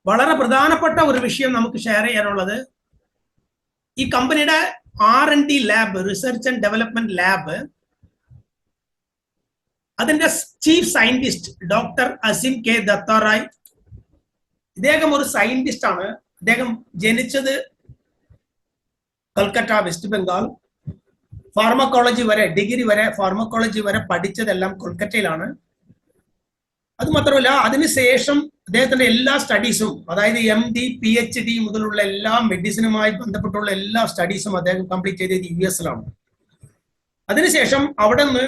വളരെ പ്രധാനപ്പെട്ട ഒരു വിഷയം നമുക്ക് ഷെയർ ചെയ്യാനുള്ളത്, ഈ കമ്പനിയുടെ R&D lab, research and development lab, അതിന്റെ chief scientist doctor Asim K Dattaray. ഇദ്ദേഹം ഒരു സയന്റിസ്റ്റ് ആണ്. അദ്ദേഹം ജനിച്ചത് കൽക്കട്ട, വെസ്റ്റ് ബംഗാൾ. ഫാർമക്കോളജി വരെ, ഡിഗ്രി വരെ, ഫാർമക്കോളജി വരെ പഠിച്ചതെല്ലാം കൊൽക്കത്തയിലാണ്. അത് മാത്രമല്ല, അതിനുശേഷം അദ്ദേഹത്തിന്റെ എല്ലാ സ്റ്റഡീസും, അതായത് MD, PhD മുതലുള്ള എല്ലാ മെഡിസിനുമായി ബന്ധപ്പെട്ടുള്ള എല്ലാ സ്റ്റഡീസും അദ്ദേഹം കംപ്ലീറ്റ് ചെയ്തത് US-ലാണ്. അതിനുശേഷം അവിടെ നിന്ന്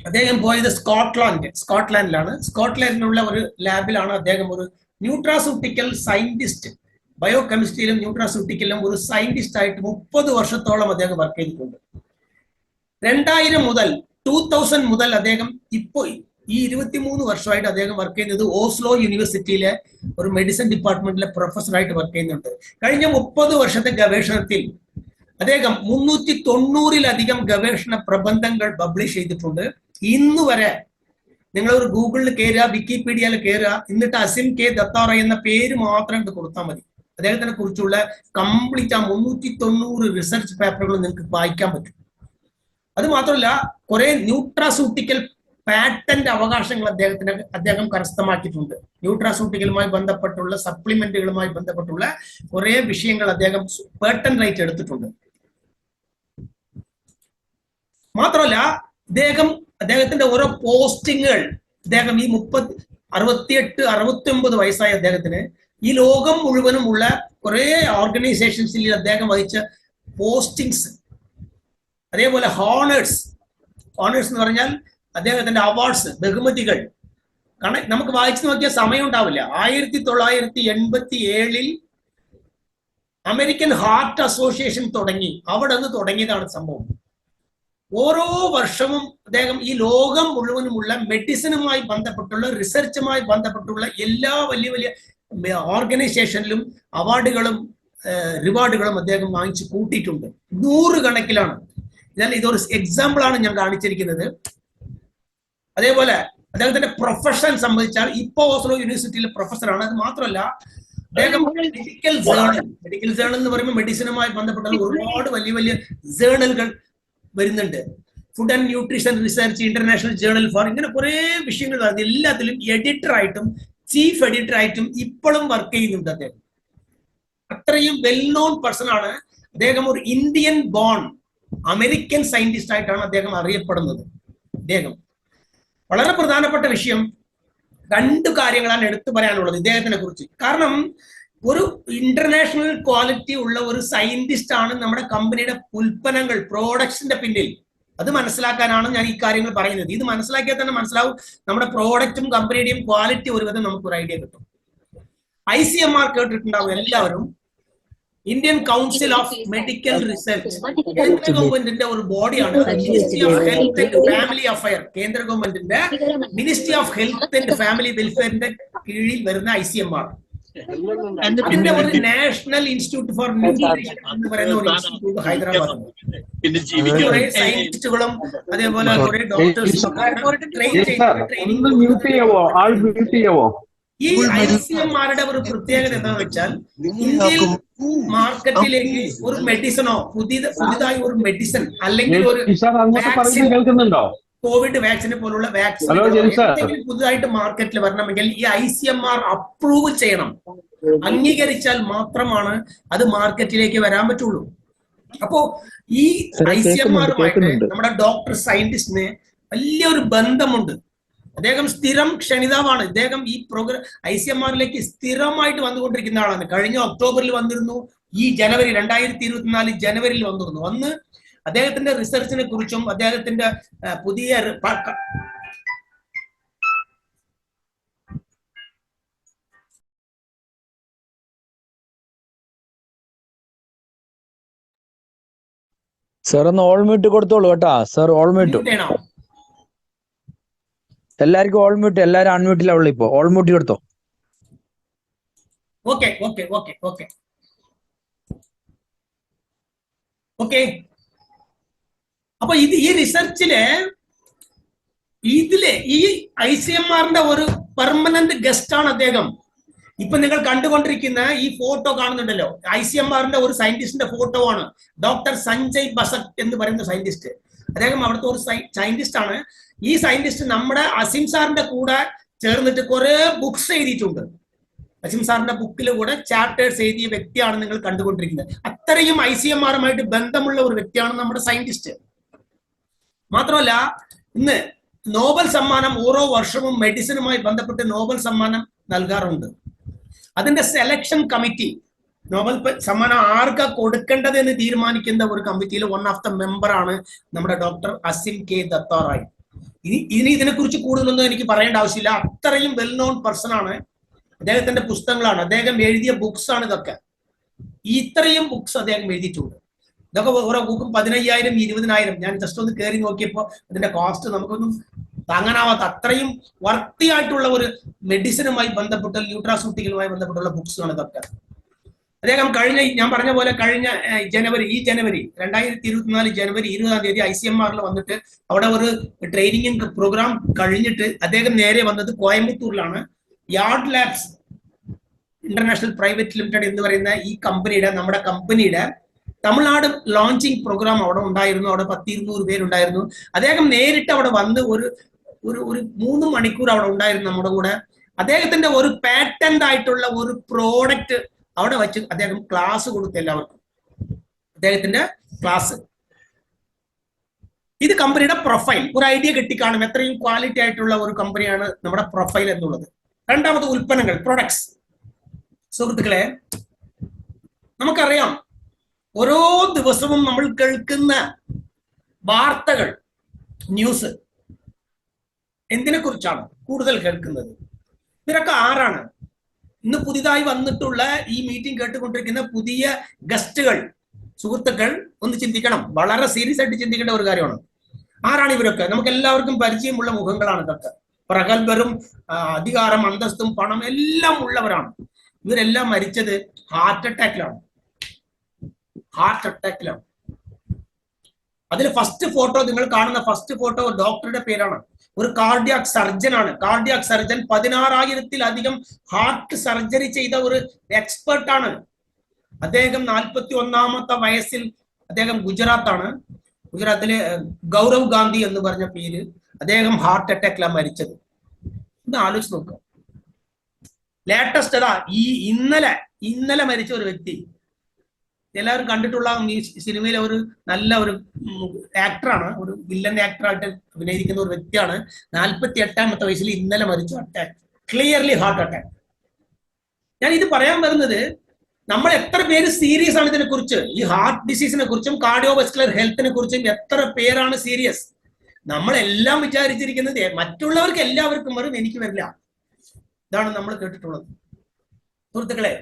അദ്ദേഹം പോയത് സ്കോട്ട്ലാൻഡിലാണ്. സ്കോട്ട്ലാൻഡിലുള്ള ഒരു ലാബിലാണ് അദ്ദേഹം ഒരു ന്യൂട്രാസ്യൂട്ടിക്കൽ സയന്റിസ്റ്റ്, ബയോ കെമിസ്ട്രിയിലും ന്യൂട്രാസ്യൂട്ടിക്കലിലും ഒരു സയന്റിസ്റ്റ് ആയിട്ട് 30 വർഷത്തോളം അദ്ദേഹം വർക്ക് ചെയ്തിട്ടുണ്ട്. 2000 മുതൽ അദ്ദേഹം ഇപ്പോൾ ഈ 23 വർഷമായിട്ട് അദ്ദേഹം വർക്ക് ചെയ്യുന്നത് ഓസ്ലോ യൂണിവേഴ്സിറ്റിയിലെ ഒരു മെഡിസിൻ ഡിപ്പാർട്ട്മെന്റിലെ പ്രൊഫസറായിട്ട് വർക്ക് ചെയ്യുന്നുണ്ട്. കഴിഞ്ഞ 30 വർഷത്തെ ഗവേഷണത്തിൽ അദ്ദേഹം 390-ലധികം ഗവേഷണ പ്രബന്ധങ്ങൾ പബ്ലിഷ് ചെയ്തിട്ടുണ്ട്. ഇന്ന് വരെ നിങ്ങൾ ഒരു ഗൂഗിളിൽ കയറുക, വിക്കിപീഡിയയിൽ കയറുക, എന്നിട്ട് അസിം കെ ദത്താറായ് എന്ന പേര് മാത്രം കൊടുത്താൽ മതി. അദ്ദേഹത്തിനെ കുറിച്ചുള്ള കംപ്ലീറ്റ് 390 റിസർച്ച് പേപ്പറുകൾ നിങ്ങൾക്ക് വായിക്കാൻ പറ്റും. അത് മാത്രമല്ല, കുറെ ന്യൂട്രാസ്യൂട്ടിക്കൽ പാറ്റന്റ് അവകാശങ്ങൾ അദ്ദേഹം കരസ്ഥമാക്കിയിട്ടുണ്ട്. ന്യൂട്രാസ്യൂട്ടിക്കലുമായി ബന്ധപ്പെട്ടുള്ള, സപ്ലിമെന്റുകളുമായി ബന്ധപ്പെട്ടുള്ള കുറെ വിഷയങ്ങൾ അദ്ദേഹം പേറ്റന്റ് റൈറ്റ് എടുത്തിട്ടുണ്ട്. മാത്രമല്ല, അദ്ദേഹത്തിന്റെ ഓരോ പോസ്റ്റിങ്ങുകൾ, അദ്ദേഹം ഈ 68-69 വയസ്സായ അദ്ദേഹത്തിന് ഈ ലോകം മുഴുവനുമുള്ള കുറെ ഓർഗനൈസേഷൻസിൽ അദ്ദേഹം വഹിച്ച പോസ്റ്റിങ്സ്, അതേപോലെ ഹോണേഴ്സ് എന്ന് പറഞ്ഞാൽ അദ്ദേഹത്തിന്റെ അവാർഡ്സ്, ബഹുമതികൾ നമുക്ക് വായിച്ചു നോക്കിയ സമയം ഉണ്ടാവില്ല. 1987 അമേരിക്കൻ ഹാർട്ട് അസോസിയേഷൻ തുടങ്ങി. അവിടെ നിന്ന് തുടങ്ങിയതാണ് സംഭവം. ഓരോ വർഷവും അദ്ദേഹം ഈ ലോകം മുഴുവനുമുള്ള മെഡിസിനുമായി ബന്ധപ്പെട്ടുള്ള, റിസർച്ചുമായി ബന്ധപ്പെട്ടുള്ള എല്ലാ വലിയ വലിയ ഓർഗനൈസേഷനിലും അവാർഡുകളും റിവാർഡുകളും അദ്ദേഹം വാങ്ങിച്ചു കൂട്ടിയിട്ടുണ്ട്. 100 കണക്കിലാണ്. ഇതൊരു എക്സാമ്പിൾ ആണ് ഞാൻ കാണിച്ചിരിക്കുന്നത്. അതേപോലെ അദ്ദേഹത്തിന്റെ പ്രൊഫഷൻ സംബന്ധിച്ചാൽ ഇപ്പോൾ ഓസ്ലോ യൂണിവേഴ്സിറ്റിയിലെ പ്രൊഫസറാണ്. അത് മാത്രമല്ല, അദ്ദേഹം മെഡിക്കൽ ജേണൽ എന്ന് പറയുമ്പോൾ മെഡിസിനുമായി ബന്ധപ്പെട്ട ഒരുപാട് വലിയ വലിയ ജേണലുകൾ വരുന്നുണ്ട്. Food and nutrition research, international journal for, ഇങ്ങനെ കുറെ വിഷയങ്ങൾ. എല്ലാത്തിലും എഡിറ്ററായിട്ടും ചീഫ് എഡിറ്ററായിട്ടും ഇപ്പോഴും വർക്ക് ചെയ്യുന്നുണ്ട് അദ്ദേഹം. അത്രയും വെൽ നോൺ പേഴ്സൺ ആണ് അദ്ദേഹം. ഒരു ഇന്ത്യൻ ബോൺ അമേരിക്കൻ സയന്റിസ്റ്റ് ആയിട്ടാണ് അദ്ദേഹം അറിയപ്പെടുന്നത്. അദ്ദേഹം വളരെ പ്രധാനപ്പെട്ട വിഷയം, 2 കാര്യങ്ങളാണ് എടുത്തു പറയാനുള്ളത് ഇദ്ദേഹത്തിനെ കുറിച്ച്. കാരണം ഒരു ഇന്റർനാഷണൽ ക്വാളിറ്റി ഉള്ള ഒരു സയന്റിസ്റ്റ് ആണ് നമ്മുടെ കമ്പനിയുടെ ഉൽപ്പന്നങ്ങൾ, പ്രോഡക്ട്സിന്റെ പിന്നിൽ. അത് മനസ്സിലാക്കാനാണ് ഞാൻ ഈ കാര്യങ്ങൾ പറയുന്നത്. ഇത് മനസ്സിലാക്കിയാൽ തന്നെ മനസ്സിലാവും നമ്മുടെ പ്രോഡക്റ്റും കമ്പനിയുടെയും ക്വാളിറ്റി ഒരുവിധം നമുക്കൊരു ഐഡിയ കിട്ടും. ICMR കേട്ടിട്ടുണ്ടാവും എല്ലാവരും. Indian council of medical research കേന്ദ്ര ഗവൺമെന്റിന്റെ ഒരു ബോഡിയാണ്. Ministry of health and family affair, കേന്ദ്ര ഗവൺമെന്റിന്റെ ministry of health and family വെൽഫെയറിന്റെ കീഴിൽ വരുന്ന ICMR. ഇതിന്റെ ഒരു നാഷണൽ ഇൻസ്റ്റിറ്റ്യൂട്ട് ഫോർ ന്യൂട്രീഷൻ എന്ന് പറയുന്ന ഒരു ഇൻസ്റ്റിറ്റ്യൂട്ട് ഹൈദരാബാദ്. കുറെ സയന്റിസ്റ്റുകളും അതേപോലെ കുറെ ഡോക്ടേഴ്സും ഈ ICMRയുടെ ഒരു പ്രത്യേകത എന്താണെന്ന് വെച്ചാൽ, ഇന്ത്യയിൽ മാർക്കറ്റിലേക്ക് ഒരു മെഡിസിനോ പുതിയതായി ഒരു മെഡിസിൻ അല്ലെങ്കിൽ ഒരു കോവിഡ് വാക്സിനെ പോലുള്ള വാക്സിൻ പുതുതായിട്ട് മാർക്കറ്റിൽ വരണമെങ്കിൽ ഈ ICMR അപ്രൂവ് ചെയ്യണം. അംഗീകരിച്ചാൽ മാത്രമാണ് അത് മാർക്കറ്റിലേക്ക് വരാൻ പറ്റുള്ളൂ. അപ്പോ ഈ ICMRമായിട്ട് നമ്മുടെ ഡോക്ടർ സയന്റിസ്റ്റിന് വലിയൊരു ബന്ധമുണ്ട്. അദ്ദേഹം സ്ഥിരം ക്ഷണിതാവാണ്. ഇദ്ദേഹം ഈ ICMRലേക്ക് സ്ഥിരമായിട്ട് വന്നുകൊണ്ടിരിക്കുന്ന ആളാണ്. കഴിഞ്ഞ ഒക്ടോബറിൽ വന്നിരുന്നു. ഈ 2024 ജനുവരിയിൽ വന്നിരുന്നു. അന്ന് അദ്ദേഹത്തിന്റെ റിസർച്ചിനെ കുറിച്ചും അദ്ദേഹത്തിന്റെ പുതിയ സാർ ഒന്ന് ഓൾ മ്യൂട്ട് കൊടുത്തോളൂ കേട്ടാ. സാർ ഓൾ മ്യൂട്ട്, എല്ലാവർക്കും ഓൾ മ്യൂട്ട്, എല്ലാരും അൺമ്യൂട്ടിലുള്ള ഇപ്പോ ഓൾ മ്യൂട്ട് കൊടുത്തോ. ഓക്കെ. അപ്പൊ ഈ റിസർച്ചില് ഈ ICMRന്റെ ഒരു പെർമനന്റ് ഗസ്റ്റ് ആണ് അദ്ദേഹം. ഇപ്പൊ നിങ്ങൾ കണ്ടുകൊണ്ടിരിക്കുന്ന ഈ ഫോട്ടോ കാണുന്നുണ്ടല്ലോ, ICMRന്റെ ഒരു സയന്റിസ്റ്റിന്റെ ഫോട്ടോ ആണ്. ഡോക്ടർ സഞ്ജയ് ബസക് എന്ന് പറയുന്ന സയന്റിസ്റ്റ്. അദ്ദേഹം അവിടുത്തെ ഒരു സയന്റിസ്റ്റ് ആണ്. ഈ സയന്റിസ്റ്റ് നമ്മുടെ അസിം സാറിന്റെ കൂടെ ചേർന്നിട്ട് കുറെ ബുക്സ് എഴുതിയിട്ടുണ്ട്. അസിം സാറിന്റെ ബുക്കിൽ കൂടെ ചാപ്റ്റേഴ്സ് എഴുതിയ വ്യക്തിയാണ് നിങ്ങൾ കണ്ടുകൊണ്ടിരിക്കുന്നത്. അത്രയും ICMRുമായിട്ട് ബന്ധമുള്ള ഒരു വ്യക്തിയാണ് നമ്മുടെ സയന്റിസ്റ്റ്. മാത്രമല്ല, ഇന്ന് നോബൽ സമ്മാനം ഓരോ വർഷവും മെഡിസിനുമായി ബന്ധപ്പെട്ട് നോബൽ സമ്മാനം നൽകാറുണ്ട്. അതിന്റെ സെലക്ഷൻ കമ്മിറ്റി, നോബൽ സമ്മാനം ആർക്കാ കൊടുക്കേണ്ടത് എന്ന് തീരുമാനിക്കുന്ന ഒരു കമ്മിറ്റിയിൽ വൺ ഓഫ് ദ മെമ്പർ ആണ് നമ്മുടെ ഡോക്ടർ അസിം കെ ദത്താറായ്. ഇതിനെക്കുറിച്ച് കൂടുതലൊന്നും എനിക്ക് പറയേണ്ട ആവശ്യമില്ല. അത്രയും വെൽ നോൺ പേഴ്സൺ ആണ്. അദ്ദേഹത്തിന്റെ പുസ്തകങ്ങളാണ്, അദ്ദേഹം എഴുതിയ ബുക്സ് ആണ് ഇതൊക്കെ. ഇത്രയും ബുക്സ് അദ്ദേഹം എഴുതിയിട്ടുണ്ട്. ഇതൊക്കെ ഓരോ ബുക്കും 15,000 20,000. ഞാൻ ജസ്റ്റ് ഒന്ന് കയറി നോക്കിയപ്പോൾ അതിന്റെ കോസ്റ്റ് നമുക്കൊന്നും താങ്ങാനാവാത്ത അത്രയും വർത്തിയായിട്ടുള്ള ഒരു മെഡിസിനുമായി ബന്ധപ്പെട്ട ന്യൂട്രാസ്യൂട്ടിക്കലുമായി ബന്ധപ്പെട്ടുള്ള ബുക്സ് ആണ് ഇതൊക്കെ. അദ്ദേഹം ഞാൻ പറഞ്ഞ പോലെ കഴിഞ്ഞ ജനുവരി 2024 ജനുവരി 20 ICMRൽ വന്നിട്ട് അവിടെ ഒരു ട്രെയിനിങ് പ്രോഗ്രാം കഴിഞ്ഞിട്ട് അദ്ദേഹം നേരെ വന്നത് കോയമ്പത്തൂരിലാണ്. Yard labs international private limited എന്ന് പറയുന്ന ഈ നമ്മുടെ കമ്പനിയുടെ തമിഴ്നാട് ലോഞ്ചിങ് പ്രോഗ്രാം അവിടെ ഉണ്ടായിരുന്നു. അവിടെ 100-200 പേരുണ്ടായിരുന്നു. അദ്ദേഹം നേരിട്ട് അവിടെ വന്ന് ഒരു 3 മണിക്കൂർ അവിടെ ഉണ്ടായിരുന്നു നമ്മുടെ കൂടെ. അദ്ദേഹത്തിന്റെ ഒരു പാറ്റന്റ് ആയിട്ടുള്ള ഒരു പ്രോഡക്റ്റ് അവിടെ വെച്ച് അദ്ദേഹം ക്ലാസ് കൊടുത്തു എല്ലാവർക്കും. അദ്ദേഹത്തിന്റെ ക്ലാസ്, ഇത് കമ്പനിയുടെ പ്രൊഫൈൽ, ഒരു ഐഡിയ കിട്ടിക്കാണും എത്രയും ക്വാളിറ്റി ആയിട്ടുള്ള ഒരു കമ്പനിയാണ് നമ്മുടെ പ്രൊഫൈൽ എന്നുള്ളത്. രണ്ടാമത് ഉൽപ്പന്നങ്ങൾ, പ്രൊഡക്ട്സ്. സുഹൃത്തുക്കളെ, നമുക്കറിയാം ഓരോ ദിവസവും നമ്മൾ കേൾക്കുന്ന വാർത്തകൾ, ന്യൂസ് എന്തിനെ കുറിച്ചാണ് കൂടുതൽ കേൾക്കുന്നത്? ഇവരൊക്കെ ആരാണ്? ഇന്ന് പുതിയതായി വന്നിട്ടുള്ള ഈ മീറ്റിംഗ് കേട്ടുകൊണ്ടിരിക്കുന്ന പുതിയ ഗസ്റ്റുകൾ, സുഹൃത്തുക്കൾ ഒന്ന് ചിന്തിക്കണം. വളരെ സീരിയസ് ആയിട്ട് ചിന്തിക്കേണ്ട ഒരു കാര്യമാണ്. ആരാണ് ഇവരൊക്കെ? നമുക്ക് എല്ലാവർക്കും പരിചയമുള്ള മുഖങ്ങളാണ് ഇതൊക്കെ. പ്രഗത്ഭരും അധികാരം, അന്തസ്തും പണം എല്ലാം ഉള്ളവരാണ്. ഇവരെല്ലാം മരിച്ചത് ഹാർട്ട് അറ്റാക്കിലാണ്. അതിൽ ഫസ്റ്റ് ഫോട്ടോ, നിങ്ങൾ കാണുന്ന ഫസ്റ്റ് ഫോട്ടോ ഡോക്ടറുടെ പേരാണ്. ഒരു കാർഡിയാക് സർജൻ ആണ്. കാർഡിയാക് സർജൻ 16,000-ലധികം ഹാർട്ട് സർജറി ചെയ്ത ഒരു എക്സ്പെർട്ട് ആണ്. അദ്ദേഹം 41-ാമത്തെ വയസ്സിൽ അദ്ദേഹം ഗുജറാത്തിലെ ഗൗരവ് ഗാന്ധി എന്ന് പറഞ്ഞ പേര്. അദ്ദേഹം ഹാർട്ട് അറ്റാക്കിലാണ് മരിച്ചത്. ഇത് ആലോചിച്ച് നോക്കുക. ലേറ്റസ്റ്റ് ഇന്നലെ മരിച്ച ഒരു വ്യക്തി, എല്ലാവരും കണ്ടിട്ടുള്ള ഈ സിനിമയിലെ ഒരു നല്ല ഒരു ആക്ടറാണ്, ഒരു വില്ലൻ ആക്ടറായിട്ട് അഭിനയിക്കുന്ന ഒരു വ്യക്തിയാണ്. 48-ാമത്തെ വയസ്സിൽ ഇന്നലെ മരിച്ചു. Attack, clearly heart attack. ഞാൻ ഇത് പറയാൻ വരുന്നത്, നമ്മൾ എത്ര പേര് സീരിയസ് ആണ് ഇതിനെ കുറിച്ച്, ഈ ഹാർട്ട് ഡിസീസിനെ കുറിച്ചും കാർഡിയോവാസ്കുലർ ഹെൽത്തിനെ കുറിച്ചും എത്ര പേരാണ് സീരിയസ്? നമ്മളെല്ലാം വിചാരിച്ചിരിക്കുന്നത് മറ്റുള്ളവർക്ക് എല്ലാവർക്കും വരും, എനിക്ക് വരില്ല. ഇതാണ് നമ്മൾ കേട്ടിട്ടുള്ളത്. സുഹൃത്തുക്കളെ,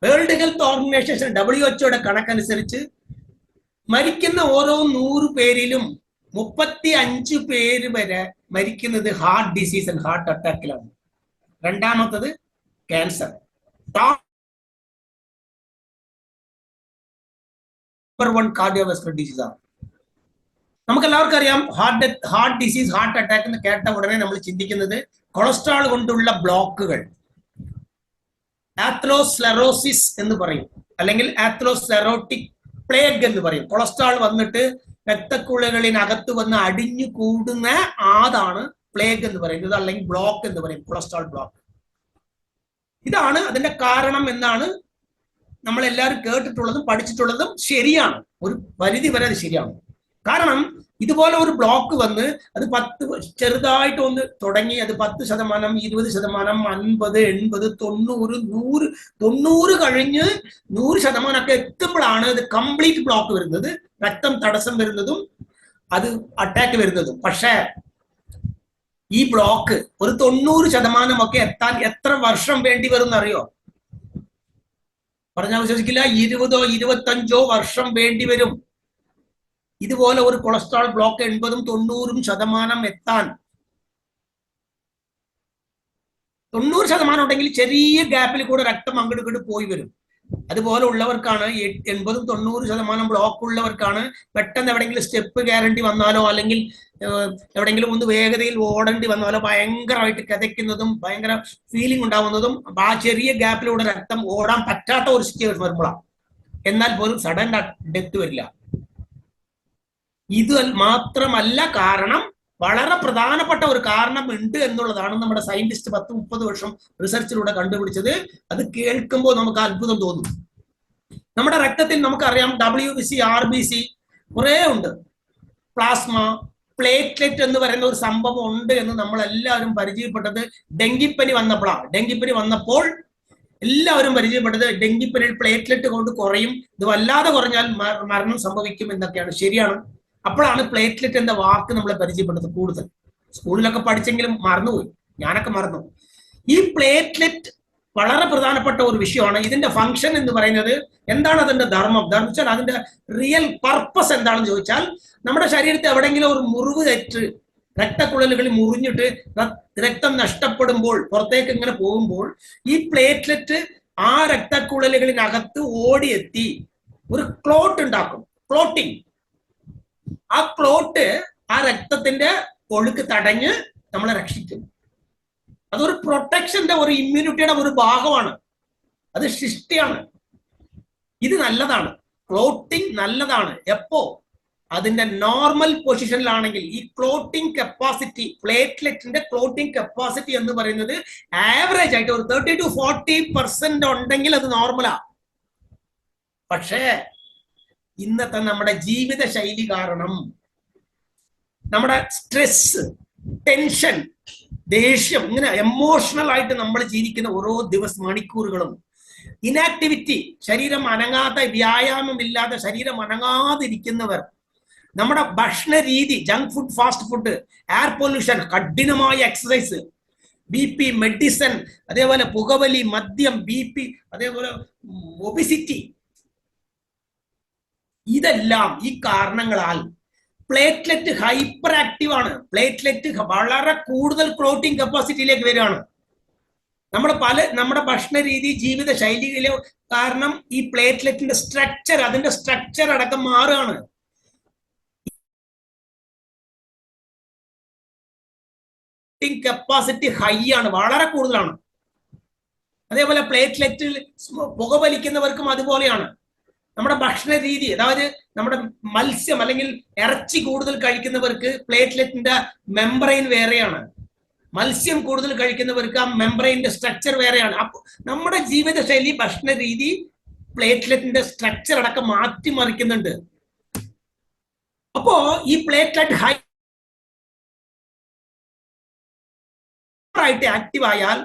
വേൾഡ് ഹെൽത്ത് ഓർഗനൈസേഷൻ WHO കണക്കനുസരിച്ച് മരിക്കുന്ന ഓരോ 100 പേരിലും 35 പേര് വരെ മരിക്കുന്നത് ഹാർട്ട് ഡിസീസ് ആൻഡ് ഹാർട്ട് അറ്റാക്കിലാണ്. രണ്ടാമത്തത് ക്യാൻസർ. നമ്പർ 1 കാർഡിയോവാസ്കുലർ ഡിസീസ് ആണ്. നമുക്ക് എല്ലാവർക്കും അറിയാം, ഹാർട്ട് ഡിസീസ്, ഹാർട്ട് അറ്റാക്ക് എന്ന് കേട്ട ഉടനെ നമ്മൾ ചിന്തിക്കുന്നത് കൊളസ്ട്രോൾ കൊണ്ടുള്ള ബ്ലോക്കുകൾ, ആത്രോസ്ലെറോസിസ് എന്ന് പറയും, അല്ലെങ്കിൽ ആത്രോസ്ലെറോട്ടിക് പ്ലേഗ് എന്ന് പറയും. കൊളസ്ട്രോൾ വന്നിട്ട് രക്തക്കുഴലുകളിനകത്ത് വന്ന് അടിഞ്ഞു കൂടുന്ന അതാണ് പ്ലേഗ് എന്ന് പറയുന്നത്, അല്ലെങ്കിൽ ബ്ലോക്ക് എന്ന് പറയും, കൊളസ്ട്രോൾ ബ്ലോക്ക്. ഇതാണ് അതിന്റെ കാരണം എന്നാണ് നമ്മളെല്ലാവരും കേട്ടിട്ടുള്ളതും പഠിച്ചിട്ടുള്ളതും. ശരിയാണ്, ഒരു പരിധി വരെ അത് ശരിയാണ്. കാരണം ഇതുപോലെ ഒരു ബ്ലോക്ക് വന്ന് അത് 10 ചെറുതായിട്ട് ഒന്ന് തുടങ്ങി, അത് 10%, 20%, 50, 80, 90, 100 കഴിഞ്ഞ് 100% ഒക്കെ എത്തുമ്പോഴാണ് ഇത് കംപ്ലീറ്റ് ബ്ലോക്ക് വരുന്നത്, രക്തം തടസ്സം വരുന്നതും അത് അറ്റാക്ക് വരുന്നതും. പക്ഷേ ഈ ബ്ലോക്ക് ഒരു 90% ഒക്കെ എത്താൻ എത്ര വർഷം വേണ്ടി വരും എന്നറിയോ? പറഞ്ഞാൽ വിശ്വസിക്കില്ല, 20 25 വർഷം വേണ്ടി വരും. ഇതുപോലെ ഒരു കൊളസ്ട്രോൾ ബ്ലോക്ക് 80 90% എത്താൻ. 90% ഉണ്ടെങ്കിൽ ചെറിയ ഗ്യാപ്പിൽ കൂടെ രക്തം അങ്ങോട്ട് പോയി വരും. അതുപോലെ ഉള്ളവർക്കാണ് 80-90% ബ്ലോക്ക് ഉള്ളവർക്കാണ് പെട്ടെന്ന് എവിടെയെങ്കിലും സ്റ്റെപ്പ് കയറേണ്ടി വന്നാലോ അല്ലെങ്കിൽ എവിടെയെങ്കിലും ഒന്ന് വേഗതയിൽ ഓടേണ്ടി വന്നാലോ ഭയങ്കരമായിട്ട് കിതയ്ക്കുന്നതും ഭയങ്കര ഫീലിംഗ് ഉണ്ടാവുന്നതും ആ ചെറിയ ഗ്യാപ്പിലൂടെ രക്തം ഓടാൻ പറ്റാത്ത ഒരു സിറ്റുവേഷൻ വരുമ്പോഴാണ്. എന്നാൽ പോലും സഡൻ ഡെത്ത് വരില്ല. ഇത് മാത്രമല്ല കാരണം, വളരെ പ്രധാനപ്പെട്ട ഒരു കാരണം ഉണ്ട് എന്നുള്ളതാണ് നമ്മുടെ സയന്റിസ്റ്റ് 10-30 വർഷം റിസർച്ചിലൂടെ കണ്ടുപിടിച്ചത്. അത് കേൾക്കുമ്പോൾ നമുക്ക് അത്ഭുതം തോന്നും. നമ്മുടെ രക്തത്തിൽ നമുക്കറിയാം WBC, RBC കുറെ ഉണ്ട്. പ്ലാസ്മ, പ്ലേറ്റ്ലെറ്റ് എന്ന് പറയുന്ന ഒരു സംഭവം ഉണ്ട് എന്ന് നമ്മൾ എല്ലാവരും പരിചയപ്പെട്ടത് ഡെങ്കിപ്പനി വന്നപ്പോഴാണ്. ഡെങ്കിപ്പനി വന്നപ്പോൾ എല്ലാവരും പരിചയപ്പെട്ടത് ഡെങ്കിപ്പനിയിൽ പ്ലേറ്റ്ലെറ്റ് കൊണ്ട് കുറയും, ഇത് വല്ലാതെ കുറഞ്ഞാൽ മരണം സംഭവിക്കും എന്നൊക്കെയാണ്. ശരിയാണ്. അപ്പോഴാണ് പ്ലേറ്റ്ലെറ്റ് എന്ന വാക്ക് നമ്മളെ പരിചയപ്പെട്ടത് കൂടുതൽ. സ്കൂളിലൊക്കെ പഠിച്ചെങ്കിലും മറന്നുപോയി, ഞാനൊക്കെ മറന്നു. ഈ പ്ലേറ്റ്ലെറ്റ് വളരെ പ്രധാനപ്പെട്ട ഒരു വിഷയമാണ്. ഇതിന്റെ ഫംഗ്ഷൻ എന്ന് പറയുന്നത് എന്താണ്, അതിന്റെ ധർമ്മം വെച്ചാൽ അതിന്റെ റിയൽ പർപ്പസ് എന്താണെന്ന് ചോദിച്ചാൽ, നമ്മുടെ ശരീരത്തിൽ എവിടെയെങ്കിലും ഒരു മുറിവ് തെറ്റ് രക്തക്കുഴലുകളിൽ മുറിഞ്ഞിട്ട് രക്തം നഷ്ടപ്പെടുമ്പോൾ പുറത്തേക്ക് ഇങ്ങനെ പോകുമ്പോൾ ഈ പ്ലേറ്റ്ലെറ്റ് ആ രക്തക്കുഴലുകളിനകത്ത് ഓടിയെത്തി ഒരു ക്ലോട്ട് ഉണ്ടാക്കും, ക്ലോട്ടിങ്. ആ ക്ലോട്ട് ആ രക്തത്തിന്റെ ഒഴുക്ക് തടഞ്ഞ് നമ്മളെ രക്ഷിക്കും. അതൊരു പ്രൊട്ടക്ഷന്റെ, ഒരു ഇമ്മ്യൂണിറ്റിയുടെ ഒരു ഭാഗമാണ്. അത് സൃഷ്ടിയാണ്. ഇത് നല്ലതാണ്, ക്ലോട്ടിങ് നല്ലതാണ്. എപ്പോ അതിന്റെ നോർമൽ പൊസിഷനിലാണെങ്കിൽ. ഈ ക്ലോട്ടിംഗ് കപ്പാസിറ്റി, പ്ലേറ്റ്ലെറ്റിന്റെ ക്ലോട്ടിംഗ് കപ്പാസിറ്റി എന്ന് പറയുന്നത് ആവറേജ് ആയിട്ട് ഒരു 30-40% ഉണ്ടെങ്കിൽ അത് നോർമലാ. പക്ഷേ ഇന്നത്തെ നമ്മുടെ ജീവിത ശൈലി കാരണം, നമ്മുടെ സ്ട്രെസ്, ടെൻഷൻ, ദേഷ്യം, ഇങ്ങനെ എമോഷണൽ ആയിട്ട് നമ്മൾ ജീവിക്കുന്ന ഓരോ മണിക്കൂറുകളും, ഇനാക്ടിവിറ്റി, ശരീരം അനങ്ങാതെ, വ്യായാമമില്ലാതെ ശരീരം അനങ്ങാതിരിക്കുന്നവർ, നമ്മുടെ ഭക്ഷണ രീതി, junk food, fast food, air pollution, കഠിനമായ എക്സസൈസ്, BP, മെഡിസിൻ, അതേപോലെ പുകവലി, മദ്യം, BP, അതേപോലെ ഒബിസിറ്റി, ഇതെല്ലാം ഈ കാരണങ്ങളാൽ പ്ലേറ്റ്ലെറ്റ് ഹൈപ്പർ ആക്റ്റീവ് ആണ്. പ്ലേറ്റ്ലെറ്റ് വളരെ കൂടുതൽ ക്ലോട്ടിംഗ് കപ്പാസിറ്റിയിലേക്ക് വരികയാണ്. നമ്മുടെ ഭക്ഷണ രീതി, ജീവിത ശൈലിയിലെ കാരണം ഈ പ്ലേറ്റ്ലെറ്റിന്റെ സ്ട്രക്ചർ, അതിന്റെ സ്ട്രക്ചർ അടക്കം മാറുകയാണ്. കപ്പാസിറ്റി ഹൈ ആണ്, വളരെ കൂടുതലാണ്. അതേപോലെ പ്ലേറ്റ്ലെറ്റിൽ പുകവലിക്കുന്നവർക്കും അതുപോലെയാണ്. നമ്മുടെ ഭക്ഷണ രീതി, അതായത് നമ്മുടെ മത്സ്യം അല്ലെങ്കിൽ ഇറച്ചി കൂടുതൽ കഴിക്കുന്നവർക്ക് പ്ലേറ്റ്ലെറ്റിന്റെ മെംബ്രെയിൻ വേറെയാണ്. മത്സ്യം കൂടുതൽ കഴിക്കുന്നവർക്ക് ആ മെംബ്രെയിന്റെ സ്ട്രക്ചർ വേറെയാണ്. അപ്പൊ നമ്മുടെ ജീവിതശൈലി, ഭക്ഷണ രീതി പ്ലേറ്റ്ലെറ്റിന്റെ സ്ട്രക്ചർ അടക്കം മാറ്റിമറിക്കുന്നുണ്ട്. അപ്പോ ഈ പ്ലേറ്റ്ലെറ്റ് ഹൈ ആയിട്ട് ആക്റ്റീവ് ആയാൽ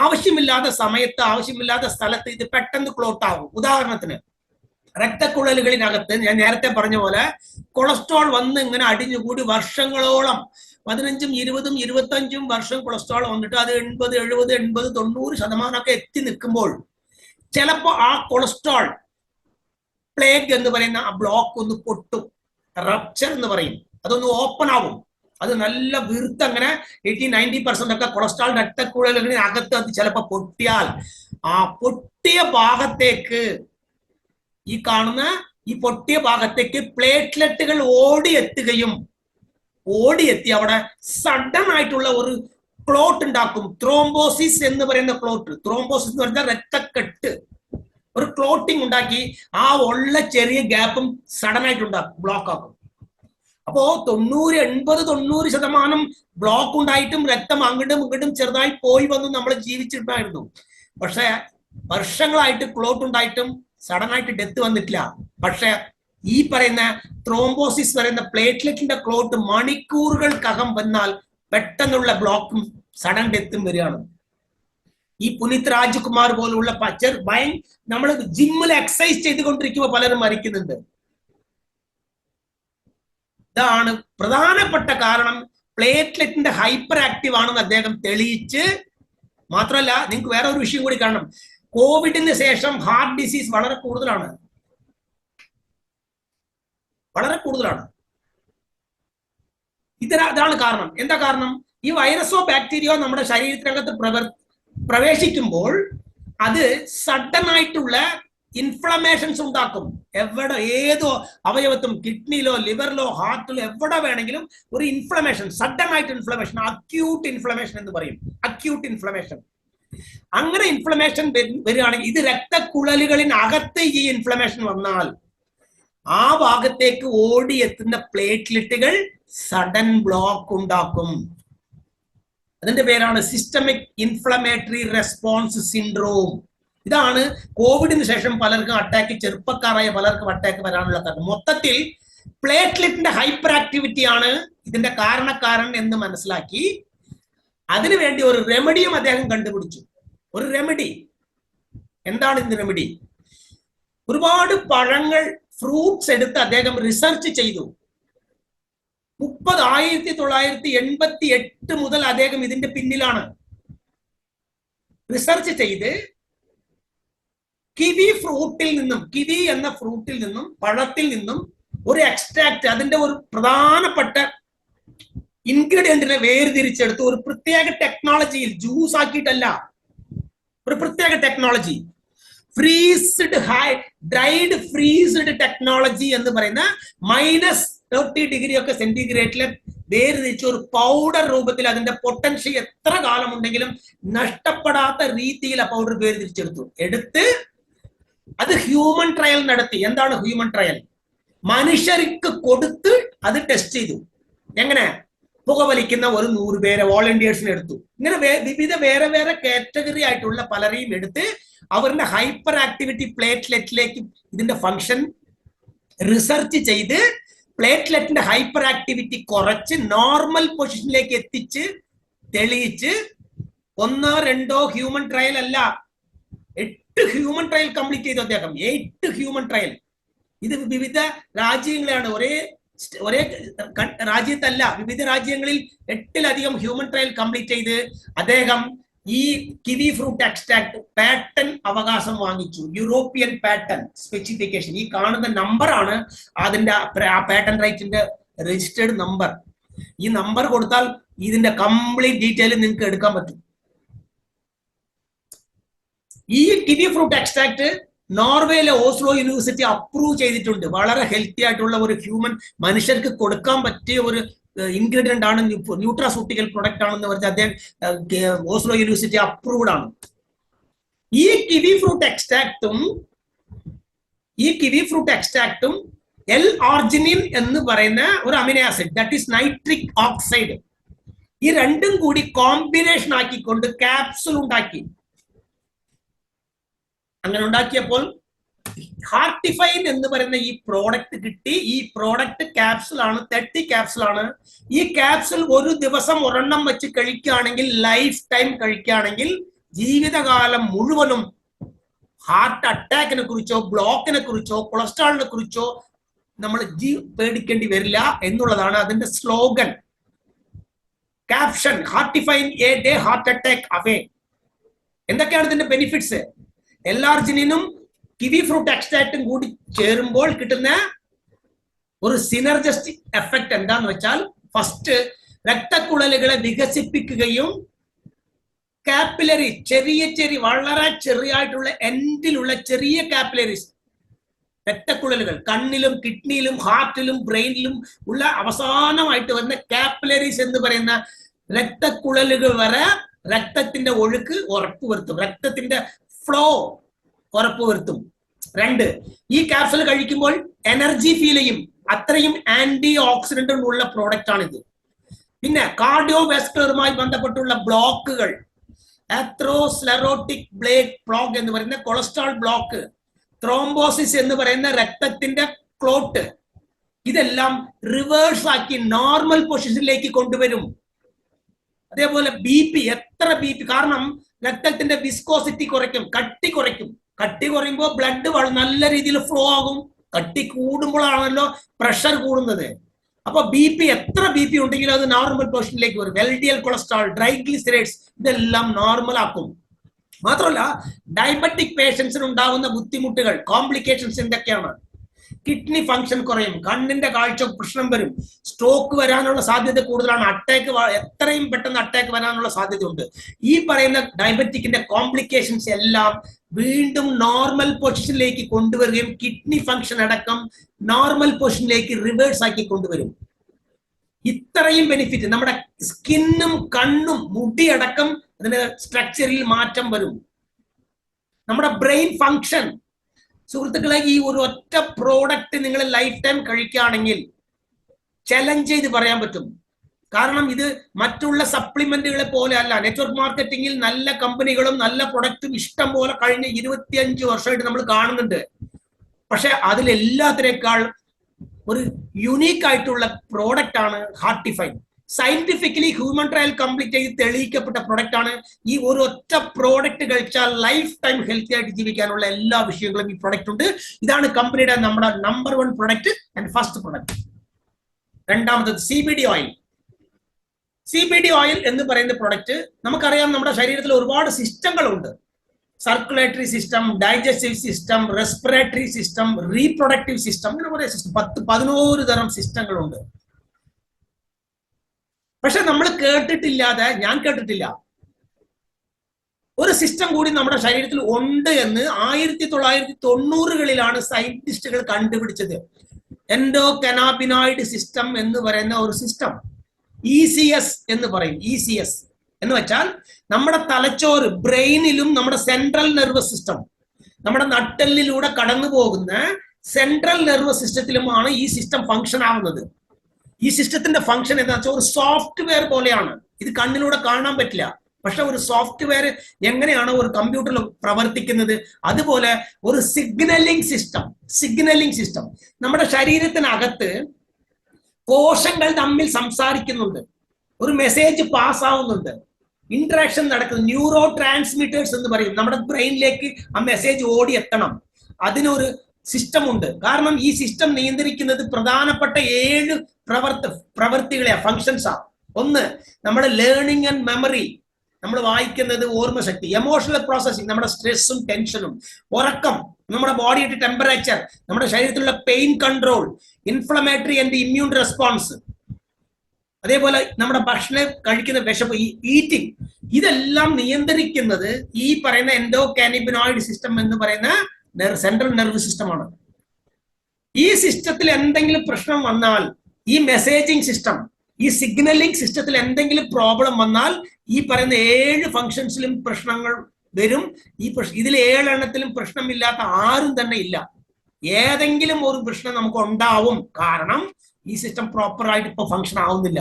ആവശ്യമില്ലാത്ത സമയത്ത്, ആവശ്യമില്ലാത്ത സ്ഥലത്ത് ഇത് പെട്ടെന്ന് ക്ലോട്ട് ആകും. ഉദാഹരണത്തിന് രക്തക്കുഴലുകളിനകത്ത് ഞാൻ നേരത്തെ പറഞ്ഞ പോലെ കൊളസ്ട്രോൾ വന്ന് ഇങ്ങനെ അടിഞ്ഞുകൂടി വർഷങ്ങളോളം, 15, 20, 25 വർഷം കൊളസ്ട്രോൾ വന്നിട്ട് അത് 80, 70, 80, 90% ഒക്കെ എത്തി നിൽക്കുമ്പോൾ ചിലപ്പോ ആ കൊളസ്ട്രോൾ പ്ലേഗ് എന്ന് പറയുന്ന ആ ബ്ലോക്ക് ഒന്ന് പൊട്ടും, റപ്ചർ എന്ന് പറയും. അതൊന്ന് ഓപ്പൺ ആവും. അത് നല്ല വീർത്ത് അങ്ങനെ 80-90% ഒക്കെ കൊളസ്ട്രോൾ രക്തക്കുഴലുകളിനകത്ത് അത് ചിലപ്പോ പൊട്ടിയാൽ ആ പൊട്ടിയ ഭാഗത്തേക്ക്, ഈ കാണുന്ന ഈ പൊട്ടിയ ഭാഗത്തേക്ക് പ്ലേറ്റ്ലെറ്റുകൾ ഓടിയെത്തി അവിടെ സഡൻ ആയിട്ടുള്ള ഒരു ക്ലോട്ട് ഉണ്ടാക്കും. ത്രോംബോസിസ് എന്ന് പറയുന്ന ക്ലോട്ട്. ത്രോംബോസിസ് എന്ന് പറഞ്ഞാൽ രക്തക്കെട്ട്. ഒരു ക്ലോട്ടിങ് ഉണ്ടാക്കി ആ ഉള്ള ചെറിയ ഗ്യാപ്പും സഡൻ ആയിട്ടുണ്ടാക്കും, ബ്ലോക്ക് ആക്കും. അപ്പോ 80-90% ബ്ലോക്ക് ഉണ്ടായിട്ടും രക്തം അങ്ങോട്ടും ഇങ്ങോട്ടും ചെറുതായി പോയി വന്ന് നമ്മൾ ജീവിച്ചിട്ടുണ്ടായിരുന്നു. പക്ഷെ വർഷങ്ങളായിട്ട് ക്ലോട്ട് ഉണ്ടായിട്ടും സഡൻ ആയിട്ട് ഡെത്ത് വന്നിട്ടില്ല. പക്ഷെ ഈ പറയുന്ന ത്രോംബോസിസ് പറയുന്ന പ്ലേറ്റ്ലെറ്റിന്റെ ക്ലോട്ട് മണിക്കൂറുകൾക്കകം വന്നാൽ പെട്ടെന്നുള്ള ബ്ലോക്കും സഡൻ ഡെത്തും വരികയാണ്. ഈ പുനീത് രാജ്കുമാർ പോലുള്ള നമ്മൾ ജിമ്മിൽ എക്സസൈസ് ചെയ്തുകൊണ്ടിരിക്കുമ്പോൾ പലരും മരിക്കുന്നുണ്ട്. ഇതാണ് പ്രധാനപ്പെട്ട കാരണം. പ്ലേറ്റ്ലെറ്റിന്റെ ഹൈപ്പർ ആക്റ്റീവ് ആണെന്ന് അദ്ദേഹം തെളിയിച്ച്, മാത്രമല്ല നിങ്ങൾക്ക് വേറെ ഒരു വിഷയം കൂടി കാണണം. കോവിഡിന് ശേഷം ഹാർട്ട് ഡിസീസ് വളരെ കൂടുതലാണ്. അതാണ് കാരണം. എന്താ കാരണം? ഈ വൈറസോ ബാക്ടീരിയോ നമ്മുടെ ശരീരത്തിനകത്ത് പ്രവേശിക്കുമ്പോൾ അത് സഡൻ ആയിട്ടുള്ള ഇൻഫ്ലമേഷൻസ് ഉണ്ടാക്കും. എവിടെ ഏതോ അവയവത്തും, കിഡ്നിയിലോ ലിവറിലോ ഹാർട്ടിലോ എവിടെ വേണമെങ്കിലും ഒരു ഇൻഫ്ലമേഷൻ, സഡൻ ആയിട്ട് ഇൻഫ്ലമേഷൻ, അക്യൂട്ട് ഇൻഫ്ലമേഷൻ എന്ന് പറയും. Acute inflammation. അങ്ങനെ ഇൻഫ്ലമേഷൻ വരികയാണെങ്കിൽ, ഇത് രക്തക്കുഴലുകളിനകത്ത് ഈ ഇൻഫ്ലമേഷൻ വന്നാൽ ആ ഭാഗത്തേക്ക് ഓടിയെത്തുന്ന പ്ലേറ്റ്ലെറ്റുകൾ സഡൻ ബ്ലോക്ക് ഉണ്ടാക്കും. അതിന്റെ പേരാണ് സിസ്റ്റമിക് ഇൻഫ്ലമേറ്ററി റെസ്പോൺസ് സിൻഡ്രോം. ഇതാണ് കോവിഡിന് ശേഷം പലർക്കും അറ്റാക്ക്, ചെറുപ്പക്കാരായ പലർക്കും അറ്റാക്ക് വരാനുള്ള കാരണം. മൊത്തത്തിൽ പ്ലേറ്റ്ലെറ്റിന്റെ ഹൈപ്പർ ആക്ടിവിറ്റി ആണ് ഇതിന്റെ കാരണക്കാരൻ എന്ന് മനസ്സിലാക്കി അതിനുവേണ്ടി ഒരു റെമഡിയും അദ്ദേഹം കണ്ടുപിടിച്ചു. ഒരു റെമഡി. എന്താണ് ഇതിന്റെ റെമഡി? ഒരുപാട് പഴങ്ങൾ, ഫ്രൂട്ട്സ് എടുത്ത് അദ്ദേഹം റിസർച്ച് ചെയ്തു. 1988 മുതൽ അദ്ദേഹം ഇതിന്റെ പിന്നിലാണ്. റിസർച്ച് ചെയ്ത് കിവി ഫ്രൂട്ടിൽ നിന്നും, കിവി എന്ന ഫ്രൂട്ടിൽ നിന്നും, പഴത്തിൽ നിന്നും ഒരു എക്സ്ട്രാക്ട്, അതിന്റെ ഒരു പ്രധാനപ്പെട്ട ഇൻഗ്രീഡിയന്റിനെ വേർതിരിച്ചെടുത്ത് ഒരു പ്രത്യേക ടെക്നോളജിയിൽ, ജ്യൂസ് ആക്കിയിട്ടല്ല, ഒരു പ്രത്യേക ടെക്നോളജി, ഫ്രീസ്ഡ് ഡ്രൈഡ് ഫ്രീസ്ഡ് ടെക്നോളജി എന്ന് പറയുന്ന -30 ഒക്കെ സെന്റിഗ്രേഡിൽ വേർതിരിച്ച് ഒരു പൗഡർ രൂപത്തിൽ അതിന്റെ പൊട്ടൻഷ്യൽ എത്ര കാലം ഉണ്ടെങ്കിലും നഷ്ടപ്പെടാത്ത രീതിയിൽ ആ പൗഡർ എടുത്ത് അത് ഹ്യൂമൻ ട്രയൽ നടത്തി. എന്താണ് ഹ്യൂമൻ ട്രയൽ? മനുഷ്യർക്ക് കൊടുത്ത് അത് ടെസ്റ്റ് ചെയ്തു. എങ്ങനെ? പുകവലിക്കുന്ന ഒരു 100 പേരെ വോളണ്ടിയേഴ്സിനെ എടുത്തു. ഇങ്ങനെ വിവിധ വേറെ വേറെ കാറ്റഗറി ആയിട്ടുള്ള പലരെയും എടുത്ത് അവരുടെ ഹൈപ്പർ ആക്ടിവിറ്റി പ്ലേറ്റ്ലെറ്റിലേക്ക് ഇതിന്റെ ഫംഗ്ഷൻ റിസർച്ച് ചെയ്ത് പ്ലേറ്റ്ലെറ്റിന്റെ ഹൈപ്പർ ആക്ടിവിറ്റി കുറച്ച് നോർമൽ പൊസിഷനിലേക്ക് എത്തിച്ച് തെളിയിച്ച് 1-2 ഹ്യൂമൻ ട്രയൽ അല്ല, 8 ഹ്യൂമൻ ട്രയൽ കംപ്ലീറ്റ് ചെയ്തു അദ്ദേഹം. 8 ഹ്യൂമൻ ട്രയൽ. ഇത് വിവിധ രാജ്യങ്ങളാണ്, ഒരേ രാജ്യത്തല്ല, വിവിധ രാജ്യങ്ങളിൽ 8-ലധികം ഹ്യൂമൻ ട്രയൽ കംപ്ലീറ്റ് ചെയ്ത് അദ്ദേഹം ഈ കിവി ഫ്രൂട്ട് എക്സ്ട്രാക്ട് പാറ്റന്റ് അവകാശം വാങ്ങിച്ചു. European patent specification. ഈ കാണുന്ന നമ്പറാണ് അതിന്റെ പാറ്റന്റ് റൈറ്റിന്റെ രജിസ്റ്റേർഡ് നമ്പർ. ഈ നമ്പർ കൊടുത്താൽ ഇതിന്റെ കംപ്ലീറ്റ് ഡീറ്റെയിൽ നിങ്ങൾക്ക് എടുക്കാൻ പറ്റും. ഈ കിവി ഫ്രൂട്ട് എക്സ്ട്രാക്ട് നോർവേയിലെ ഓസ്ലോ യൂണിവേഴ്സിറ്റി അപ്രൂവ് ചെയ്തിട്ടുണ്ട്. വളരെ ഹെൽത്തി ആയിട്ടുള്ള ഒരു മനുഷ്യർക്ക് കൊടുക്കാൻ പറ്റിയ ഒരു ഇൻഗ്രീഡിയന്റ് ആണ്, ന്യൂട്രാസ്യൂട്ടിക്കൽ പ്രൊഡക്റ്റ് ആണെന്ന് പറഞ്ഞാൽ അദ്ദേഹം ഓസ്ലോ യൂണിവേഴ്സിറ്റി അപ്രൂവ്ഡ് ആണ്. ഈ കിവി ഫ്രൂട്ട് എക്സ്ട്രാക്റ്റും L-arginine എന്ന് പറയുന്ന ഒരു amino acid, that is nitric oxide, ഈ രണ്ടും കൂടി കോമ്പിനേഷൻ ആക്കിക്കൊണ്ട് ക്യാപ്സുൽ ഉണ്ടാക്കി. അങ്ങനെ ഉണ്ടാക്കിയപ്പോൾ ഹാർട്ടിഫൈൻ എന്ന് പറയുന്ന ഈ പ്രോഡക്റ്റ് കിട്ടി. ഈ പ്രോഡക്റ്റ് ക്യാപ്സുൽ ആണ്, 30 ക്യാപ്സുൽ ആണ്. ഈ ക്യാപ്സുൽ ഒരു ദിവസം ഒരെണ്ണം വെച്ച് കഴിക്കുകയാണെങ്കിൽ, ലൈഫ് ടൈം കഴിക്കുകയാണെങ്കിൽ, ജീവിതകാലം മുഴുവനും ഹാർട്ട് അറ്റാക്കിനെ കുറിച്ചോ ബ്ലോക്കിനെ കുറിച്ചോ കൊളസ്ട്രോളിനെ കുറിച്ചോ നമ്മൾ പേടിക്കേണ്ടി വരില്ല എന്നുള്ളതാണ് അതിന്റെ slogan, caption. Heartifine a day heart attack away. എന്തൊക്കെയാണ് ഇതിന്റെ ബെനിഫിറ്റ്സ്? L-arginineനും കിവി ഫ്രൂട്ട് എക്സ്ട്രാക്റ്റും കൂടി ചേരുമ്പോൾ കിട്ടുന്ന ഒരു സിനർജസ്റ്റിക് എഫക്ട് എന്താന്ന് വെച്ചാൽ, ഫസ്റ്റ് രക്തക്കുഴലുകളെ വികസിപ്പിക്കുകയും കാപ്പിലറി, വളരെ ചെറിയായിട്ടുള്ള എൻഡിലുള്ള ചെറിയ കാപ്പിലറീസ്, രക്തക്കുഴലുകൾ, കണ്ണിലും കിഡ്നിയിലും ഹാർട്ടിലും ബ്രെയിനിലും ഉള്ള അവസാനമായിട്ട് വരുന്ന കാപ്പിലറീസ് എന്ന് പറയുന്ന രക്തക്കുഴലുകൾ വരെ രക്തത്തിന്റെ ഒഴുക്ക് ഉറപ്പുവരുത്തും, രക്തത്തിന്റെ ഫ്ലോ ഉറപ്പുവരുത്തും. 2, ഈ ക്യാപ്സുൽ കഴിക്കുമ്പോൾ എനർജി ഫീൽ ചെയ്യും. അത്രയും ആന്റി ഓക്സിഡന്റ് ഉള്ള പ്രോഡക്റ്റ് ആണിത്. പിന്നെ കാർഡിയോവാസ്കുലറുമായി ബന്ധപ്പെട്ടുള്ള ബ്ലോക്കുകൾ, ആത്രോസ്ലെറോട്ടിക് ബ്ലോക്ക് എന്ന് പറയുന്ന കൊളസ്ട്രോൾ ബ്ലോക്ക്, ത്രോംബോസിസ് എന്ന് പറയുന്ന രക്തത്തിന്റെ ക്ലോട്ട്, ഇതെല്ലാം റിവേഴ്സ് ആക്കി നോർമൽ പൊസിഷനിലേക്ക് കൊണ്ടുവരും. അതേപോലെ BP, എത്ര BP, കാരണം രക്തത്തിന്റെ വിസ്കോസിറ്റി കുറയ്ക്കും, കട്ടി കുറയ്ക്കും. കട്ടി കുറയുമ്പോൾ ബ്ലഡ് നല്ല രീതിയിൽ ഫ്ലോ ആകും. കട്ടി കൂടുമ്പോഴാണല്ലോ പ്രഷർ കൂടുന്നത്. അപ്പൊ BP, എത്ര BP ഉണ്ടെങ്കിലും അത് നോർമൽ പൊസിഷനിലേക്ക് വരും. LDL കൊളസ്ട്രോൾ, ട്രൈഗ്ലിസറൈഡ്സ്, ഇതെല്ലാം നോർമൽ ആക്കും. മാത്രമല്ല ഡയബറ്റിക് പേഷ്യൻസിന് ഉണ്ടാവുന്ന ബുദ്ധിമുട്ടുകൾ, കോംപ്ലിക്കേഷൻസ് എന്തൊക്കെയാണ്? കിഡ്നി ഫംഗ്ഷൻ കുറയും, കണ്ണിന്റെ കാഴ്ച പ്രശ്നം വരും, സ്ട്രോക്ക് വരാനുള്ള സാധ്യത കൂടുതലാണ്, എത്രയും പെട്ടെന്ന് അറ്റാക്ക് വരാനുള്ള സാധ്യതയുണ്ട്. ഈ പറയുന്ന ഡയബറ്റിക്കിന്റെ കോംപ്ലിക്കേഷൻസ് എല്ലാം വീണ്ടും നോർമൽ പൊസിഷനിലേക്ക് കൊണ്ടുവരികയും കിഡ്നി ഫംഗ്ഷൻ അടക്കം നോർമൽ പൊസിഷനിലേക്ക് റിവേഴ്സ് ആക്കി കൊണ്ടുവരും. ഇത്രയും ബെനിഫിറ്റ് നമ്മുടെ സ്കിന്നും കണ്ണും മുടിയടക്കം അതിന്റെ സ്ട്രക്ചറിൽ മാറ്റം വരും. നമ്മുടെ ബ്രെയിൻ ഫംഗ്ഷൻ, സുഹൃത്തുക്കളെ, ഈ ഒരു ഒറ്റ പ്രോഡക്റ്റ് നിങ്ങൾ ലൈഫ് ടൈം കഴിക്കുകയാണെങ്കിൽ ചലഞ്ച് ചെയ്ത് പറയാൻ പറ്റും. കാരണം ഇത് മറ്റുള്ള സപ്ലിമെന്റുകളെ പോലെ അല്ല. നെറ്റ്വർക്ക് മാർക്കറ്റിംഗിൽ നല്ല കമ്പനികളും നല്ല പ്രൊഡക്റ്റും ഇഷ്ടം പോലെ കഴിഞ്ഞ 25 വർഷമായിട്ട് നമ്മൾ കാണുന്നുണ്ട്. പക്ഷെ അതിലെല്ലാത്തിനേക്കാൾ ഒരു യുണീക്ക് ആയിട്ടുള്ള പ്രോഡക്റ്റ് ആണ് ഹാർട്ടിഫൈൻ. സയന്റിഫിക്കലി ഹ്യൂമൻ ട്രയൽ കംപ്ലീറ്റ് ചെയ്ത് തെളിയിക്കപ്പെട്ട പ്രൊഡക്റ്റ് ആണ്. ഈ ഒരു ഒറ്റ പ്രോഡക്റ്റ് കഴിച്ചാൽ ലൈഫ് ടൈം ഹെൽത്തി ആയിട്ട് ജീവിക്കാനുള്ള എല്ലാ വിഷയങ്ങളും ഈ പ്രൊഡക്റ്റ് ഉണ്ട്. ഇതാണ് കമ്പനിയുടെ നമ്മുടെ number 1 product and first product. രണ്ടാമത്തത് CBD ഓയിൽ. CBD ഓയിൽ എന്ന് പറയുന്ന പ്രൊഡക്റ്റ് നമുക്കറിയാം, നമ്മുടെ ശരീരത്തിൽ ഒരുപാട് സിസ്റ്റങ്ങളുണ്ട്. Circulatory system, digestive system, respiratory system, reproductive system, അങ്ങനെ കുറെ സിസ്റ്റം, 10-11 തരം സിസ്റ്റങ്ങളുണ്ട്. പക്ഷെ നമ്മൾ കേട്ടിട്ടില്ലാതെ, ഞാൻ കേട്ടിട്ടില്ല, ഒരു സിസ്റ്റം കൂടി നമ്മുടെ ശരീരത്തിൽ ഉണ്ട് എന്ന് 1990കളിലാണ് സയന്റിസ്റ്റുകൾ കണ്ടുപിടിച്ചത്. എൻഡോകനാബിനോയിഡ് സിസ്റ്റം എന്ന് പറയുന്ന ഒരു സിസ്റ്റം, ECS എന്ന് പറയും. ECS എന്ന് വെച്ചാൽ നമ്മുടെ തലച്ചോറ്, ബ്രെയിനിലും നമ്മുടെ സെൻട്രൽ നെർവസ് സിസ്റ്റം, നമ്മുടെ നട്ടെല്ലിലൂടെ കടന്നു പോകുന്ന സെൻട്രൽ നെർവസ് സിസ്റ്റത്തിലുമാണ് ഈ സിസ്റ്റം ഫംഗ്ഷൻ ആവുന്നത്. ഈ സിസ്റ്റത്തിന്റെ ഫംഗ്ഷൻ എന്താ വെച്ചാൽ ഒരു സോഫ്റ്റ്വെയർ പോലെയാണ്. ഇത് കണ്ണിലൂടെ കാണാൻ പറ്റില്ല, പക്ഷെ ഒരു സോഫ്റ്റ്വെയർ എങ്ങനെയാണ് ഒരു കമ്പ്യൂട്ടറിൽ പ്രവർത്തിക്കുന്നത്, അതുപോലെ ഒരു സിഗ്നലിംഗ് സിസ്റ്റം നമ്മുടെ ശരീരത്തിനകത്ത് കോശങ്ങൾ തമ്മിൽ സംസാരിക്കുന്നുണ്ട്, ഒരു മെസ്സേജ് പാസ് ആവുന്നുണ്ട്, ഇന്ററാക്ഷൻ നടക്കുന്നു. ന്യൂറോ ട്രാൻസ്മിറ്റേഴ്സ് എന്ന് പറയും. നമ്മുടെ ബ്രെയിനിലേക്ക് ആ മെസ്സേജ് ഓടി എത്തണം, അതിനൊരു സിസ്റ്റം ഉണ്ട്. കാരണം ഈ സിസ്റ്റം നിയന്ത്രിക്കുന്നത് പ്രധാനപ്പെട്ട 7 പ്രവർത്തികളെയാ, ഫങ്ഷൻസാ. ഒന്ന്, നമ്മുടെ ലേണിംഗ് ആൻഡ് മെമ്മറി, നമ്മൾ വായിക്കുന്നത്, ഓർമ്മശക്തി. എമോഷണൽ പ്രോസസ്സിംഗ്, നമ്മുടെ സ്ട്രെസ്സും ടെൻഷനും. ഉറക്കം, നമ്മുടെ ബോഡിയുടെ ടെമ്പറേച്ചർ, നമ്മുടെ ശരീരത്തിലുള്ള pain control, inflammatory and immune response, അതേപോലെ നമ്മുടെ ഭക്ഷണം കഴിക്കുന്ന വിശപ്പ്, ഈറ്റിംഗ്, ഇതെല്ലാം നിയന്ത്രിക്കുന്നത് ഈ പറയുന്ന എൻഡോകാനിബിനോയിഡ് സിസ്റ്റം എന്ന് പറയുന്ന സെൻട്രൽ നെർവസ് സിസ്റ്റമാണ്. ഈ സിസ്റ്റത്തിൽ എന്തെങ്കിലും പ്രശ്നം വന്നാൽ, ഈ മെസ്സേജിങ് സിസ്റ്റം, ഈ സിഗ്നലിംഗ് സിസ്റ്റത്തിൽ എന്തെങ്കിലും പ്രോബ്ലം വന്നാൽ ഈ പറയുന്ന 7 ഫങ്ഷൻസിലും പ്രശ്നങ്ങൾ വരും. ഇതിൽ 7 എണ്ണത്തിലും പ്രശ്നമില്ലാത്ത ആരും തന്നെ ഇല്ല. ഏതെങ്കിലും ഒരു പ്രശ്നം നമുക്ക് ഉണ്ടാവും. കാരണം ഈ സിസ്റ്റം പ്രോപ്പർ ആയിട്ട് ഇപ്പൊ ഫങ്ഷൻ ആവുന്നില്ല.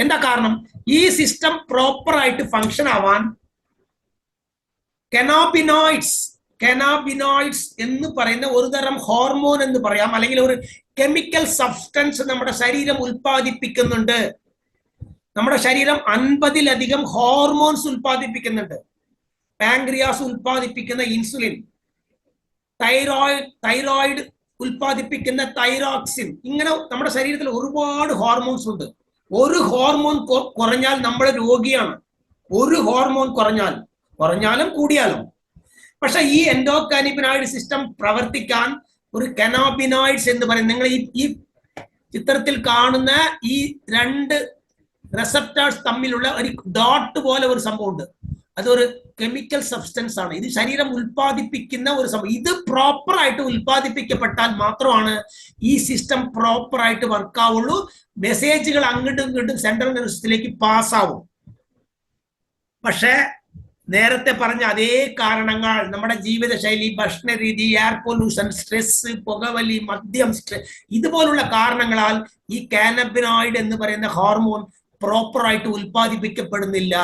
എന്താ കാരണം? ഈ സിസ്റ്റം പ്രോപ്പർ ആയിട്ട് ഫങ്ഷൻ ആവാൻ കനാബിനോയിഡ്സ് എന്ന് പറയുന്ന ഒരു തരം ഹോർമോൺ എന്ന് പറയാം, അല്ലെങ്കിൽ ഒരു കെമിക്കൽ സബ്സ്റ്റൻസ് നമ്മുടെ ശരീരം ഉൽപ്പാദിപ്പിക്കുന്നുണ്ട്. നമ്മുടെ ശരീരം 50-ലധികം ഹോർമോൺസ് ഉൽപ്പാദിപ്പിക്കുന്നുണ്ട്. പാങ്ക്രിയാസ് ഉൽപ്പാദിപ്പിക്കുന്ന ഇൻസുലിൻ, തൈറോയിഡ് ഉൽപ്പാദിപ്പിക്കുന്ന തൈറോക്സിൻ, ഇങ്ങനെ നമ്മുടെ ശരീരത്തിൽ ഒരുപാട് ഹോർമോൺസ് ഉണ്ട്. ഒരു ഹോർമോൺ കുറഞ്ഞാൽ നമ്മൾ രോഗിയാണ്. ഒരു ഹോർമോൺ കുറഞ്ഞാലും കൂടിയാലും. പക്ഷെ ഈ എൻഡോകാനിബിനോയിഡ് സിസ്റ്റം പ്രവർത്തിക്കാൻ ഒരു കനാബിനോയിഡ്സ് എന്ന് പറയും. നിങ്ങൾ ഈ ചിത്രത്തിൽ കാണുന്ന ഈ 2 റിസപ്റ്റേഴ്സ് തമ്മിലുള്ള ഒരു ഡോട്ട് പോലെ ഒരു സംഭവം ഉണ്ട്. അതൊരു കെമിക്കൽ സബ്സ്റ്റൻസ് ആണ്. ഇത് ശരീരം ഉൽപ്പാദിപ്പിക്കുന്ന ഒരു സംഭവം. ഇത് പ്രോപ്പർ ആയിട്ട് ഉൽപ്പാദിപ്പിക്കപ്പെട്ടാൽ മാത്രമാണ് ഈ സിസ്റ്റം പ്രോപ്പർ ആയിട്ട് വർക്ക് ആവുള്ളൂ. മെസ്സേജുകൾ അങ്ങോട്ടും ഇങ്ങോട്ടും സെൻട്രൽ നെർവസ് സിസ്റ്റത്തിലേക്ക് പാസ് ആവും. പക്ഷേ നേരത്തെ പറഞ്ഞ അതേ കാരണങ്ങൾ, നമ്മുടെ ജീവിതശൈലി, ഭക്ഷണ രീതി, എയർ പൊല്യൂഷൻ, സ്ട്രെസ്, പുകവലി, മദ്യം, ഇതുപോലുള്ള കാരണങ്ങളാൽ ഈ കാനബിനോയിഡ് എന്ന് പറയുന്ന ഹോർമോൺ പ്രോപ്പർ ആയിട്ട് ഉൽപ്പാദിപ്പിക്കപ്പെടുന്നില്ല.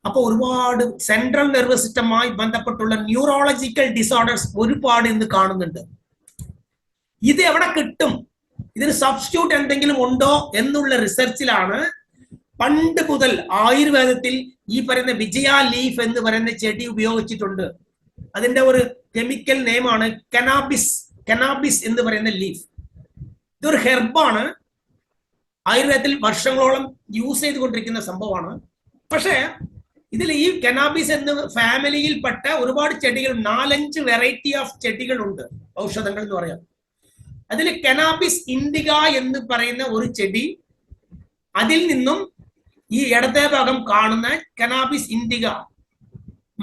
അപ്പൊ ഒരുപാട് സെൻട്രൽ നെർവസ് സിസ്റ്റമായി ബന്ധപ്പെട്ടുള്ള ന്യൂറോളജിക്കൽ ഡിസോർഡേഴ്സ് ഒരുപാട് ഇന്ന് കാണുന്നുണ്ട്. ഇത് എവിടെ കിട്ടും? ഇതിന് സബ്സ്റ്റിറ്റ്യൂട്ട് എന്തെങ്കിലും ഉണ്ടോ എന്നുള്ള റിസർച്ചിലാണ് പണ്ട് മുതൽ ആയുർവേദത്തിൽ ഈ പറയുന്ന വിജയ ലീഫ് എന്ന് പറയുന്ന ചെടി ഉപയോഗിച്ചിട്ടുണ്ട്. അതിന്റെ ഒരു കെമിക്കൽ നെയിമാണ് കനാബിസ് എന്ന് പറയുന്ന ലീഫ്. ഇതൊരു ഹെർബാണ്. ആയുർവേദത്തിൽ വർഷങ്ങളോളം യൂസ് ചെയ്തുകൊണ്ടിരിക്കുന്ന സംഭവമാണ്. പക്ഷേ ഇതിൽ ഈ കനാബിസ് എന്ന ഫാമിലിയിൽപ്പെട്ട ഒരുപാട് ചെടികൾ, 4-5 വെറൈറ്റി ഓഫ് ചെടികളുണ്ട്. ഔഷധങ്ങൾ എന്ന് പറയാം. അതിൽ കനാബിസ് ഇൻഡിക എന്ന് പറയുന്ന ഒരു ചെടി, അതിൽ നിന്നും ഈ ഇടത്തെ ഭാഗം കാണുന്ന കനാബിസ് ഇൻഡിക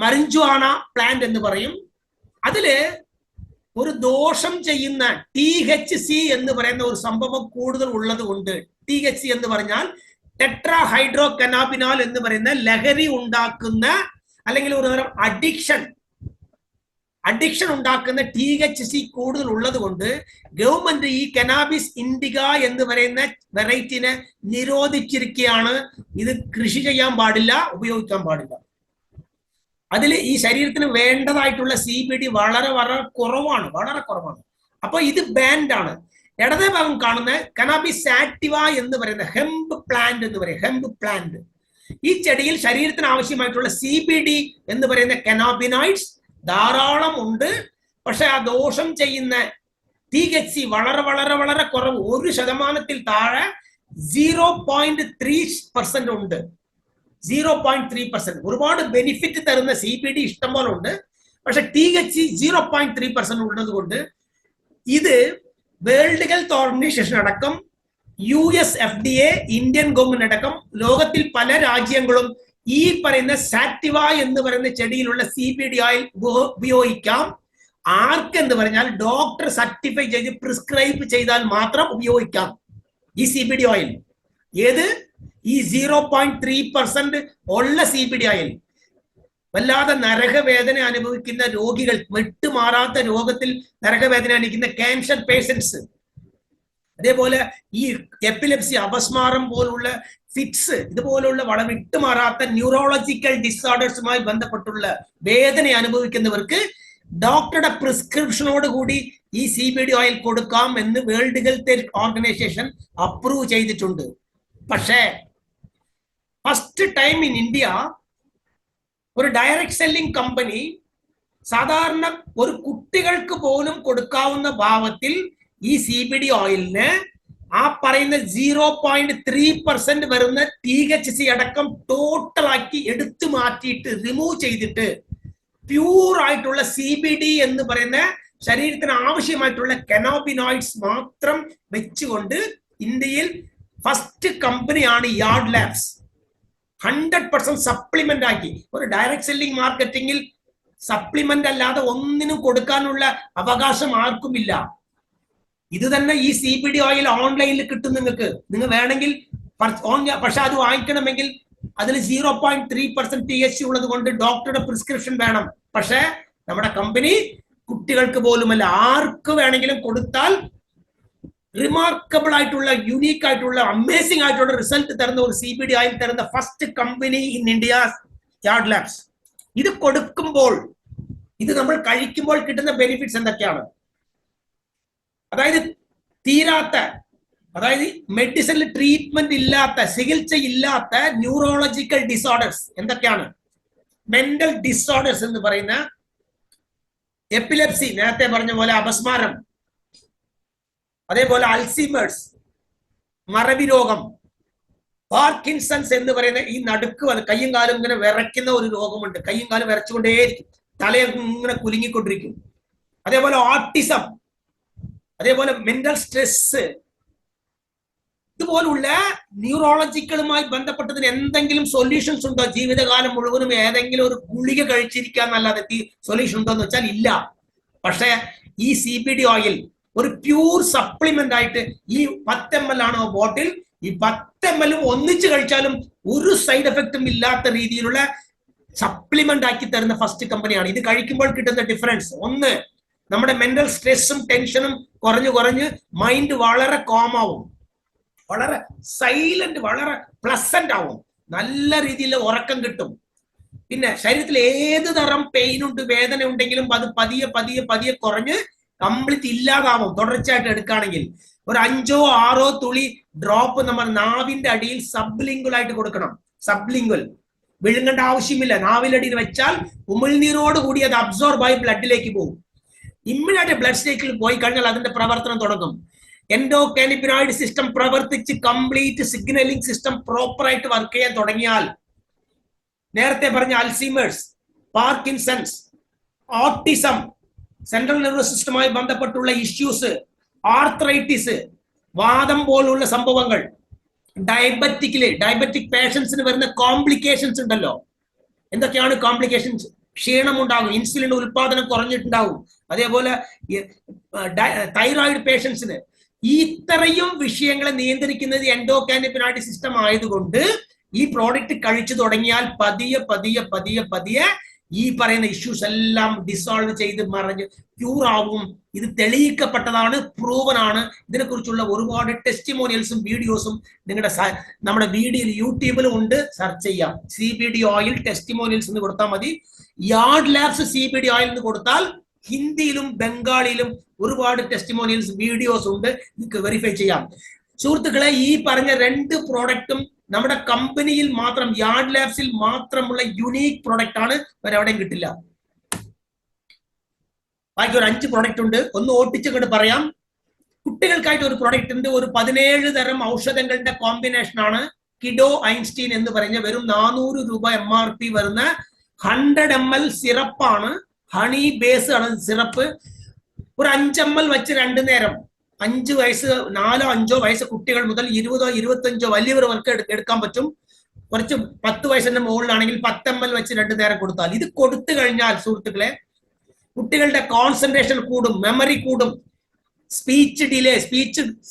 മറിഞ്ചുവാന പ്ലാന്റ് എന്ന് പറയും. അതില് ഒരു ദോഷം ചെയ്യുന്ന THC എന്ന് പറയുന്ന ഒരു സംഭവം കൂടുതൽ ഉള്ളത് കൊണ്ട്, THC എന്ന് പറഞ്ഞാൽ ടെട്രാ ഹൈഡ്രോ കനാബിനാൽ എന്ന് പറയുന്ന ലഹരി ഉണ്ടാക്കുന്ന അല്ലെങ്കിൽ ഒരു തരം അഡിക്ഷൻ ഉണ്ടാക്കുന്ന THC കൂടുതൽ ഉള്ളത് കൊണ്ട് ഗവൺമെന്റ് ഈ കനാബിസ് ഇൻഡിക എന്ന് പറയുന്ന വെറൈറ്റിനെ നിരോധിച്ചിരിക്കുകയാണ്. ഇത് കൃഷി ചെയ്യാൻ പാടില്ല, ഉപയോഗിക്കാൻ പാടില്ല. അതിൽ ഈ ശരീരത്തിന് വേണ്ടതായിട്ടുള്ള CBD വളരെ വളരെ കുറവാണ്. അപ്പൊ ഇത് ബാൻഡ് ആണ്. ഇടതേ ഭാഗം കാണുന്ന കനാബിസ് സാറ്റിവ എന്ന് പറയുന്ന ഹെംപ് പ്ലാന്റ് എന്ന് പറയും. ഹെംപ് പ്ലാന്റ്, ഈ ചെടിയിൽ ശരീരത്തിന് ആവശ്യമായിട്ടുള്ള CBD എന്ന് പറയുന്ന കനാബിനോയിഡ്സ് ധാരാളം ഉണ്ട്. പക്ഷെ ആ ദോഷം ചെയ്യുന്ന THC വളരെ വളരെ വളരെ കുറവ്, 1% താഴെ 0.3% ഉണ്ട്. 0.3%. ഒരുപാട് ബെനിഫിറ്റ് തരുന്ന CBD ഇഷ്ടം പോലെ ഉണ്ട്. പക്ഷെ THC 0.3% ഉള്ളത് കൊണ്ട് ഇത് വേൾഡ് ഹെൽത്ത് ഓർഗനൈസേഷൻ അടക്കം, US FDA, ഇന്ത്യൻ ഗവൺമെന്റ് അടക്കം ലോകത്തിൽ പല രാജ്യങ്ങളും ഈ പറയുന്ന സാറ്റിവ എന്ന് പറയുന്ന ചെടിയിലുള്ള CBD ഓയിൽ ഉപയോഗിക്കാം. ആർക്കെന്ന് പറഞ്ഞാൽ ഡോക്ടർ സർട്ടിഫൈ ചെയ്ത് പ്രിസ്ക്രൈബ് ചെയ്താൽ മാത്രം ഉപയോഗിക്കാം ഈ CBD ഓയിൽ. ഏത്? ഈ 0.3% ഉള്ള CBD ഓയിൽ. വല്ലാതെ നരകവേദന അനുഭവിക്കുന്ന രോഗികൾ, വിട്ടുമാറാത്ത രോഗത്തിൽ നരകവേദന അനുഭവിക്കുന്ന ക്യാൻസർ പേഷ്യൻസ്, അതേപോലെ ഈ എപ്പിലെപ്സി, അപസ്മാരം പോലുള്ള ഫിറ്റ്സ്, ഇതുപോലുള്ള വളരെ വിട്ടുമാറാത്ത ന്യൂറോളജിക്കൽ ഡിസോർഡേഴ്സുമായി ബന്ധപ്പെട്ടുള്ള വേദന അനുഭവിക്കുന്നവർക്ക് ഡോക്ടറുടെ പ്രിസ്ക്രിപ്ഷനോട് കൂടി ഈ CBD ഓയിൽ കൊടുക്കാം എന്ന് വേൾഡ് ഹെൽത്ത് ഓർഗനൈസേഷൻ അപ്രൂവ് ചെയ്തിട്ടുണ്ട്. പക്ഷേ ഫസ്റ്റ് ടൈം ഇൻ ഇന്ത്യ ഒരു ഡയറക്ട് സെല്ലിംഗ് കമ്പനി സാധാരണ ഒരു കുട്ടികൾക്ക് പോലും കൊടുക്കാവുന്ന ഭാവത്തിൽ ഈ CBD ഓയിലിന് ആ പറയുന്ന 0.3% വരുന്ന THC അടക്കം ടോട്ടലാക്കി എടുത്തു മാറ്റിയിട്ട് റിമൂവ് ചെയ്തിട്ട് പ്യൂർ ആയിട്ടുള്ള CBD എന്ന് പറയുന്ന ശരീരത്തിന് ആവശ്യമായിട്ടുള്ള കനാബിനോയിഡ്സ് മാത്രം വെച്ചുകൊണ്ട് ഇന്ത്യയിൽ ഫസ്റ്റ് കമ്പനിയാണ് യാർഡ് ലാബ്സ്. 100% സപ്ലിമെന്റ് ആക്കി. ഒരു ഡയറക്ട് സെല്ലിംഗ് മാർക്കറ്റിംഗിൽ സപ്ലിമെന്റ് അല്ലാതെ ഒന്നിനും കൊടുക്കാനുള്ള അവകാശം ആർക്കുമില്ല. ഇത് തന്നെ ഈ CBD ഓയിൽ ഓൺലൈനിൽ കിട്ടും നിങ്ങൾക്ക്. നിങ്ങൾ വേണമെങ്കിൽ, പക്ഷെ അത് വാങ്ങിക്കണമെങ്കിൽ അതിൽ 0.3% THC ഉള്ളത് കൊണ്ട് ഡോക്ടറുടെ പ്രിസ്ക്രിപ്ഷൻ വേണം. പക്ഷെ നമ്മുടെ കമ്പനി കുട്ടികൾക്ക് പോലുമല്ല, ആർക്ക് വേണമെങ്കിലും കൊടുത്താൽ റിമാർക്കബിൾ ആയിട്ടുള്ള, യുണീക്ക് ആയിട്ടുള്ള, അമേസിംഗ് ആയിട്ടുള്ള റിസൾട്ട് തരുന്ന ഒരു CBD ഓയിൽ തരുന്ന first company in India yard labs. ഇത് കൊടുക്കുമ്പോൾ, ഇത് നമ്മൾ കഴിക്കുമ്പോൾ കിട്ടുന്ന ബെനിഫിറ്റ്സ് എന്തൊക്കെയാണ്? അതായത് തീരാത്ത, അതായത് മെഡിസിനിൽ ട്രീറ്റ്മെന്റ് ഇല്ലാത്ത, ചികിത്സ ഇല്ലാത്ത ന്യൂറോളജിക്കൽ ഡിസോർഡേഴ്സ് എന്തൊക്കെയാണ്? മെന്റൽ ഡിസോർഡേഴ്സ് എന്ന് പറയുന്ന എപ്പിലെപ്സി, നേരത്തെ പറഞ്ഞ പോലെ അപസ്മാരം, അതേപോലെ അൽസീമേഴ്സ്, മറവി രോഗം, പാർക്കിൻസൺസ് എന്ന് പറയുന്ന ഈ നടുക്ക് കയ്യും കാലും ഇങ്ങനെ വിറയ്ക്കുന്ന ഒരു രോഗമുണ്ട്. കയ്യും കാലും വിറച്ചുകൊണ്ടേയിരിക്കും, തലയിങ്ങനെ കുലുങ്ങിക്കൊണ്ടിരിക്കും. അതേപോലെ ഓട്ടിസം, അതേപോലെ മെന്റൽ സ്ട്രെസ്, ഇതുപോലുള്ള ന്യൂറോളജിക്കലുമായി ബന്ധപ്പെട്ടതിന് എന്തെങ്കിലും സൊല്യൂഷൻസ് ഉണ്ടോ? ജീവിതകാലം മുഴുവനും ഏതെങ്കിലും ഒരു ഗുളിക കഴിച്ചിരിക്കാന്നല്ലാതെ സൊല്യൂഷൻ ഉണ്ടോ എന്ന് വെച്ചാൽ ഇല്ല. പക്ഷെ ഈ CBD ഓയിൽ ഒരു പ്യൂർ സപ്ലിമെന്റ് ആയിട്ട്, ഈ 10 ml ആണ് ബോട്ടിൽ, ഈ 10 ml ഒന്നിച്ച് കഴിച്ചാലും ഒരു സൈഡ് എഫക്റ്റും ഇല്ലാത്ത രീതിയിലുള്ള സപ്ലിമെന്റ് ആക്കി തരുന്ന ഫസ്റ്റ് കമ്പനിയാണ്. ഇത് കഴിക്കുമ്പോൾ കിട്ടുന്ന ഡിഫറൻസ്, ഒന്ന്, നമ്മുടെ മെന്റൽ സ്ട്രെസ്സും ടെൻഷനും കുറഞ്ഞ് മൈൻഡ് വളരെ കോം ആവും, വളരെ സൈലന്റ്, വളരെ പ്ലസന്റ് ആവും, നല്ല രീതിയിൽ ഉറക്കം കിട്ടും. പിന്നെ ശരീരത്തിൽ ഏത് തരം പെയിൻ ഉണ്ട്, വേദന ഉണ്ടെങ്കിലും അത് പതിയെ കുറഞ്ഞ് കംപ്ലീറ്റ് ഇല്ലാതാവും തുടർച്ചയായിട്ട് എടുക്കുകയാണെങ്കിൽ. ഒരു 5-6 തുള്ളി ഡ്രോപ്പ് നമ്മൾ നാവിന്റെ അടിയിൽ സബ്ലിംഗുൽ ആയിട്ട് കൊടുക്കണം. സബ്ലിംഗുൽ വിഴുങ്ങേണ്ട ആവശ്യമില്ല. നാവിലടിയിൽ വെച്ചാൽ ഉമിൾനീരോട് കൂടി അത് അബ്സോർബ് ആയി ബ്ലഡിലേക്ക് പോകും. ഇമ്മീഡിയറ്റ് ബ്ലഡ് സ്റ്റേക്കിൽ പോയി കഴിഞ്ഞാൽ അതിന്റെ പ്രവർത്തനം തുടങ്ങും. എൻഡോകാനിബിനോയിഡ് സിസ്റ്റം പ്രവർത്തിച്ച് കംപ്ലീറ്റ് സിഗ്നലിംഗ് സിസ്റ്റം പ്രോപ്പറായിട്ട് വർക്ക് ചെയ്യാൻ തുടങ്ങിയാൽ, നേരത്തെ പറഞ്ഞ അൽസീമേഴ്സ്, പാർക്കിൻസൺസ്, ഓട്ടിസം, സെൻട്രൽ നെർവസ് സിസ്റ്റമായി ബന്ധപ്പെട്ടുള്ള ഇഷ്യൂസ്, ആർത്രൈറ്റിസ്, വാദം പോലുള്ള സംഭവങ്ങൾ, ഡയബറ്റിക് പേഷ്യൻസിന് വരുന്ന കോംപ്ലിക്കേഷൻസ് ഉണ്ടല്ലോ. എന്തൊക്കെയാണ് കോംപ്ലിക്കേഷൻസ്? ക്ഷീണം ഉണ്ടാകും, ഇൻസുലിൻ ഉൽപാദനം കുറഞ്ഞിട്ടുണ്ടാവും. അതേപോലെ തൈറോയിഡ് പേഷ്യൻസിന് ഇത്രയും വിഷയങ്ങളെ നിയന്ത്രിക്കുന്നത് എൻഡോകാനബിനോയിഡ് സിസ്റ്റം ആയതുകൊണ്ട് ഈ പ്രോഡക്റ്റ് കഴിച്ചു തുടങ്ങിയാൽ പതിയെ ഈ പറയുന്ന ഇഷ്യൂസ് എല്ലാം ഡിസോൾവ് ചെയ്ത് മറിഞ്ഞ് ക്യൂർ ആവും. ഇത് തെളിയിക്കപ്പെട്ടതാണ്, പ്രൂവൻ ആണ്. ഇതിനെക്കുറിച്ചുള്ള ഒരുപാട് ടെസ്റ്റിമോണിയൽസും വീഡിയോസും നമ്മുടെ യൂട്യൂബിലും ഉണ്ട്, സെർച്ച് ചെയ്യാം. CBD ഓയിൽ ടെസ്റ്റിമോണിയൽസ് എന്ന് കൊടുത്താൽ മതി. യാർഡ് ലാബ്സ് CBD ഓയിൽ എന്ന് കൊടുത്താൽ ഹിന്ദിയിലും ബംഗാളിയിലും ഒരുപാട് ടെസ്റ്റിമോണിയൽസ് വീഡിയോസ് ഉണ്ട്, നിങ്ങൾക്ക് വെരിഫൈ ചെയ്യാം. സുഹൃത്തുക്കളെ, ഈ പറഞ്ഞ 2 പ്രോഡക്റ്റും നമ്മുടെ കമ്പനിയിൽ മാത്രം, യാർഡ് ലാബ്സിൽ മാത്രമുള്ള യുണീക് പ്രോഡക്റ്റ് ആണ്, വേറെവിടെയും കിട്ടില്ല. ബാക്കി ഒരു 5 പ്രോഡക്റ്റ് ഉണ്ട്. ഒന്ന് ഓട്ടിച്ചങ്ങോട്ട് പറയാം. കുട്ടികൾക്കായിട്ട് ഒരു പ്രോഡക്റ്റ് ഉണ്ട്. ഒരു 17 തരം ഔഷധങ്ങളുടെ കോമ്പിനേഷൻ ആണ്. കിഡോ ഐൻസ്റ്റീൻ എന്ന് പറഞ്ഞ വെറും 400 രൂപ MRP വരുന്ന 100 ml സിറപ്പാണ്. ഹണി ബേസ് ആണ് സിറപ്പ്. ഒരു 5 ml വെച്ച് 2 നേരം, 5 വയസ്സ് 4-5 വയസ്സ് കുട്ടികൾ മുതൽ 20-25 വലിയവർക്ക് എടുക്കാൻ പറ്റും. കുറച്ച് 10 വയസ്സിന്റെ മുകളിലാണെങ്കിൽ 10 ml വെച്ച് 2 നേരം കൊടുത്താൽ, ഇത് കൊടുത്തു കഴിഞ്ഞാൽ സുഹൃത്തുക്കളെ കുട്ടികളുടെ കോൺസെൻട്രേഷൻ കൂടും, മെമ്മറി കൂടും,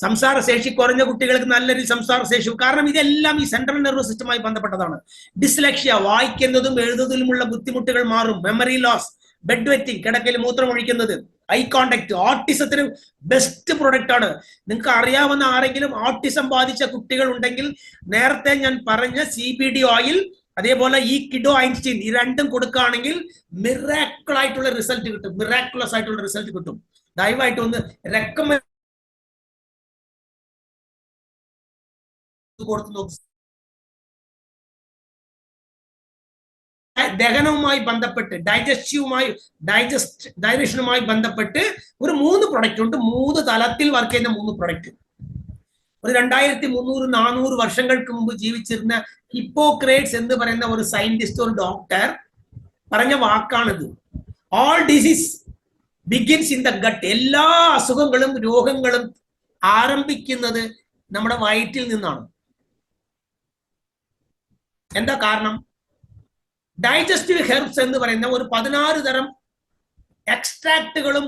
സംസാര ശേഷി കുറഞ്ഞ കുട്ടികൾക്ക് നല്ലൊരു സംസാര ശേഷി. കാരണം ഇതെല്ലാം ഈ സെൻട്രൽ നെർവസ് സിസ്റ്റമായി ബന്ധപ്പെട്ടതാണ്. ഡിസ്ലെക്ഷ്യ, വായിക്കുന്നതും എഴുതുന്നതിലുമുള്ള ബുദ്ധിമുട്ടുകൾ മാറും. മെമ്മറി ലോസ്, ബെഡ് വെറ്റിംഗ്, കിടക്കയിൽ മൂത്രം ഒഴിക്കുന്നത്, ഐ കോണ്ടാക്ട്, ഓട്ടിസത്തിന് ബെസ്റ്റ് പ്രൊഡക്റ്റ് ആണ്. നിങ്ങൾക്ക് അറിയാവുന്ന ആരെങ്കിലും ഓട്ടിസം ബാധിച്ച കുട്ടികൾ ഉണ്ടെങ്കിൽ നേരത്തെ ഞാൻ പറഞ്ഞ CBD ഓയിൽ, അതേപോലെ ഈ കിഡോ ഐൻസ്റ്റീൻ, ഈ 2ഉം കൊടുക്കുകയാണെങ്കിൽ മിറാക്കിൾ ആയിട്ടുള്ള റിസൾട്ട് കിട്ടും, മിറാക്കുലസ് ആയിട്ടുള്ള റിസൾട്ട് കിട്ടും. ദയവായിട്ട് ഒന്ന് റെക്കമെൻഡ് കൊടുത്തു നോക്കും. ദഹനവുമായി ബന്ധപ്പെട്ട്, ഡൈജഷനുമായി ബന്ധപ്പെട്ട് ഒരു 3 പ്രൊഡക്റ്റ് ഉണ്ട്. 3 തലത്തിൽ വർക്ക് ചെയ്യുന്ന 3 പ്രൊഡക്റ്റ്. ഒരു 2300-400 വർഷങ്ങൾക്ക് മുമ്പ് ജീവിച്ചിരുന്ന ഹിപ്പോക്രേറ്റ്സ് എന്ന് പറയുന്ന ഒരു സയന്റിസ്റ്റ്, ഒരു ഡോക്ടർ പറഞ്ഞ വാക്കാണിത്. All disease begins in the gut. എല്ലാ അസുഖങ്ങളും രോഗങ്ങളും ആരംഭിക്കുന്നത് നമ്മുടെ വയറ്റിൽ നിന്നാണ്. എന്താ കാരണം? ഡൈജസ്റ്റീവ് ഹെർബ്സ് എന്ന് പറയുന്ന ഒരു 16 തരം എക്സ്ട്രാക്റ്റുകളും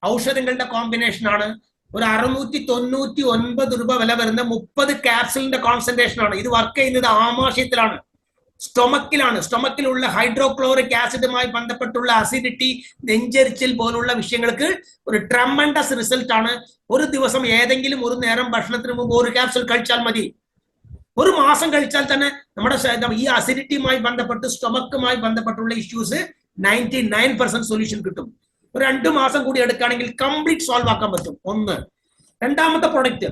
ഔഷധങ്ങളുടെ കോമ്പിനേഷൻ ആണ്. ഒരു 699 രൂപ വില വരുന്ന 30 ക്യാപ്സുലിന്റെ കോൺസെൻട്രേഷൻ ആണ്. ഇത് വർക്ക് ചെയ്യുന്നത് ആമാശയത്തിലാണ്, സ്റ്റൊമക്കിലാണ്. സ്റ്റൊമക്കിലുള്ള ഹൈഡ്രോക്ലോറിക് ആസിഡുമായി ബന്ധപ്പെട്ടുള്ള അസിഡിറ്റി, നെഞ്ചരിച്ചിൽ പോലുള്ള വിഷയങ്ങൾക്ക് ഒരു ട്രമൻഡസ് റിസൾട്ട് ആണ്. ഒരു ദിവസം ഏതെങ്കിലും ഒരു നേരം ഭക്ഷണത്തിന് മുമ്പ് 1 ക്യാപ്സുൽ കഴിച്ചാൽ മതി. 1 മാസം കഴിച്ചാൽ തന്നെ നമ്മുടെ ഈ അസിഡിറ്റിയുമായി ബന്ധപ്പെട്ട്, സ്റ്റൊമക്കുമായി ബന്ധപ്പെട്ടുള്ള ഇഷ്യൂസ് 99% സൊല്യൂഷൻ കിട്ടും. ഒരു 2 മാസം കൂടി എടുക്കുകയാണെങ്കിൽ കംപ്ലീറ്റ് സോൾവ് ആക്കാൻ പറ്റും. 1. രണ്ടാമത്തെ പ്രൊഡക്റ്റ്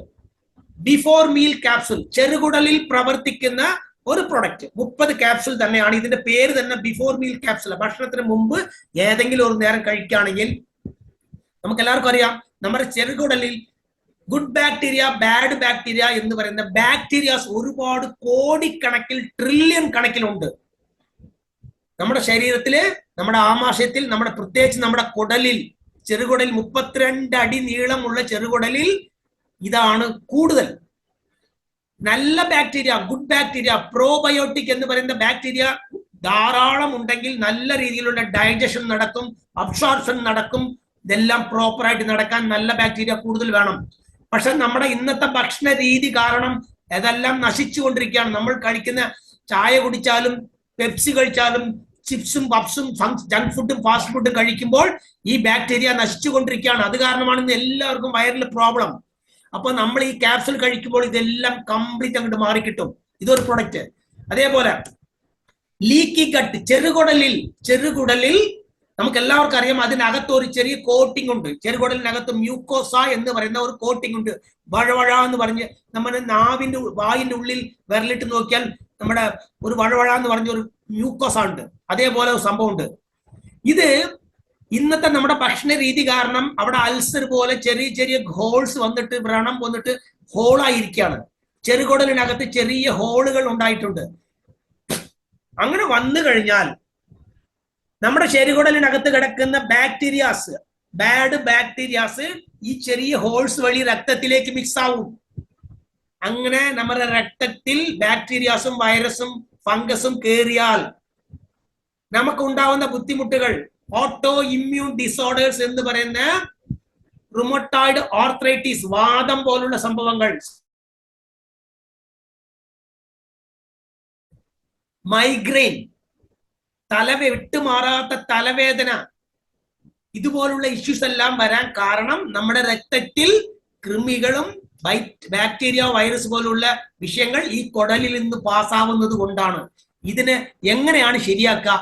ബിഫോർ മീൽ ക്യാപ്സുൽ, ചെറുകുടലിൽ പ്രവർത്തിക്കുന്ന ഒരു പ്രൊഡക്റ്റ്. 30 ക്യാപ്സുൽ തന്നെയാണ്. ഇതിന്റെ പേര് തന്നെ ബിഫോർ മീൽ ക്യാപ്സുൽ. ഭക്ഷണത്തിന് മുമ്പ് ഏതെങ്കിലും ഒരു നേരം കഴിക്കുകയാണെങ്കിൽ, നമുക്ക് എല്ലാവർക്കും അറിയാം നമ്മുടെ ചെറുകുടലിൽ ഗുഡ് ബാക്ടീരിയ, ബാഡ് ബാക്ടീരിയ എന്ന് പറയുന്ന ബാക്ടീരിയാസ് ഒരുപാട് കോടിക്കണക്കിൽ, ട്രില്യൺ കണക്കിലുണ്ട് നമ്മുടെ ശരീരത്തില്, നമ്മുടെ ആമാശയത്തിൽ, നമ്മുടെ പ്രത്യേകിച്ച് നമ്മുടെ കുടലിൽ, ചെറുകുടലിൽ 32 അടി നീളമുള്ള ചെറുകുടലിൽ ഇതാണ് കൂടുതൽ. നല്ല ബാക്ടീരിയ, ഗുഡ് ബാക്ടീരിയ, പ്രോബയോട്ടിക് എന്ന് പറയുന്ന ബാക്ടീരിയ ധാരാളം ഉണ്ടെങ്കിൽ നല്ല രീതിയിലുള്ള ഡൈജഷൻ നടക്കും, അബ്സോർപ്ഷൻ നടക്കും. ഇതെല്ലാം പ്രോപ്പറായിട്ട് നടക്കാൻ നല്ല ബാക്ടീരിയ കൂടുതൽ വേണം. പക്ഷെ നമ്മുടെ ഇന്നത്തെ ഭക്ഷണ രീതി കാരണം അതെല്ലാം നശിച്ചുകൊണ്ടിരിക്കുകയാണ്. നമ്മൾ കഴിക്കുന്ന ചായ കുടിച്ചാലും, പെപ്സി കഴിച്ചാലും, ചിപ്സും പപ്സും ജങ്ക് ഫുഡും ഫാസ്റ്റ് ഫുഡും കഴിക്കുമ്പോൾ ഈ ബാക്ടീരിയ നശിച്ചുകൊണ്ടിരിക്കുകയാണ്. അത് കാരണമാണ് ഇന്ന് എല്ലാവർക്കും വയറിൽ പ്രോബ്ലം. അപ്പൊ നമ്മൾ ഈ ക്യാപ്സുൽ കഴിക്കുമ്പോൾ ഇതെല്ലാം കംപ്ലീറ്റ് അങ്ങോട്ട് മാറിക്കിട്ടും. ഇതൊരു പ്രൊഡക്റ്റ്. അതേപോലെ ലീക്കി ഗട്ട്, ചെറുകുടലിൽ നമുക്ക് എല്ലാവർക്കും അറിയാം അതിനകത്ത് ഒരു ചെറിയ കോട്ടിംഗ് ഉണ്ട്. ചെറുകുടലിനകത്ത് മ്യൂക്കോസ എന്ന് പറയുന്ന ഒരു കോട്ടിംഗ് ഉണ്ട്. വഴവഴ എന്ന് പറഞ്ഞ് നമ്മുടെ വായിന്റെ ഉള്ളിൽ വിരലിട്ട് നോക്കിയാൽ നമ്മുടെ ഒരു വഴവഴ എന്ന് പറഞ്ഞ ഒരു മ്യൂക്കോസ ഉണ്ട്. അതേപോലെ ഒരു സംഭവം ഉണ്ട്. ഇത് ഇന്നത്തെ നമ്മുടെ ഭക്ഷണ രീതി കാരണം അവിടെ അൾസർ പോലെ ചെറിയ ചെറിയ ഹോൾസ് വന്നിട്ട്, വ്രണം വന്നിട്ട് ഹോളായിരിക്കുകയാണ്. ചെറുകുടലിനകത്ത് ചെറിയ ഹോളുകൾ ഉണ്ടായിട്ടുണ്ട്. അങ്ങനെ വന്നു കഴിഞ്ഞാൽ നമ്മുടെ ചെറുകുടലിനകത്ത് കിടക്കുന്ന ബാക്ടീരിയാസ്, ബാഡ് ബാക്ടീരിയാസ് ഈ ചെറിയ ഹോൾസ് വഴി രക്തത്തിലേക്ക് മിക്സ് ആവും. അങ്ങനെ നമ്മുടെ രക്തത്തിൽ ബാക്ടീരിയാസും വൈറസും ഫംഗസും കയറിയാൽ നമുക്കുണ്ടാവുന്ന ബുദ്ധിമുട്ടുകൾ ഓട്ടോ ഇമ്മ്യൂൺ ഡിസോർഡേഴ്സ് എന്ന് പറയുന്ന റുമറ്റോയിഡ് ആർത്രൈറ്റിസ്, വാദം പോലുള്ള സംഭവങ്ങൾ, മൈഗ്രെയിൻ, വിട്ടുമാറാത്ത തലവേദന, ഇതുപോലുള്ള ഇഷ്യൂസ് എല്ലാം വരാൻ കാരണം നമ്മുടെ രക്തത്തിൽ കൃമികളും ബാക്ടീരിയ വൈറസ് പോലുള്ള വിഷയങ്ങൾ ഈ കുടലിൽ നിന്ന് പാസ്സാവുന്നത് കൊണ്ടാണ്. ഇതിന് എങ്ങനെയാണ് ശരിയാക്കുക?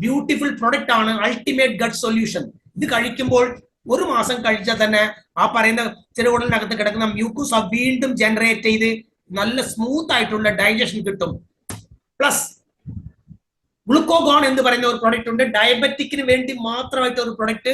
ബ്യൂട്ടിഫുൾ പ്രൊഡക്റ്റ് ആണ് അൾട്ടിമേറ്റ് ഗട്ട് സൊല്യൂഷൻ. ഇത് കഴിക്കുമ്പോൾ 1 മാസം കഴിച്ചാൽ തന്നെ ആ പറയുന്ന ചെറുകുടലിനകത്ത് കിടക്കുന്ന മ്യൂക്കസ് വീണ്ടും ജനറേറ്റ് ചെയ്ത് നല്ല സ്മൂത്ത് ആയിട്ടുള്ള ഡൈജഷൻ കിട്ടും. പ്ലസ് ഗ്ലൂക്കോഗോൺ എന്ന് പറയുന്ന ഒരു പ്രൊഡക്റ്റ് ഉണ്ട്, ഡയബറ്റിക്കിന് വേണ്ടി മാത്രമായിട്ട് ഒരു പ്രൊഡക്റ്റ്.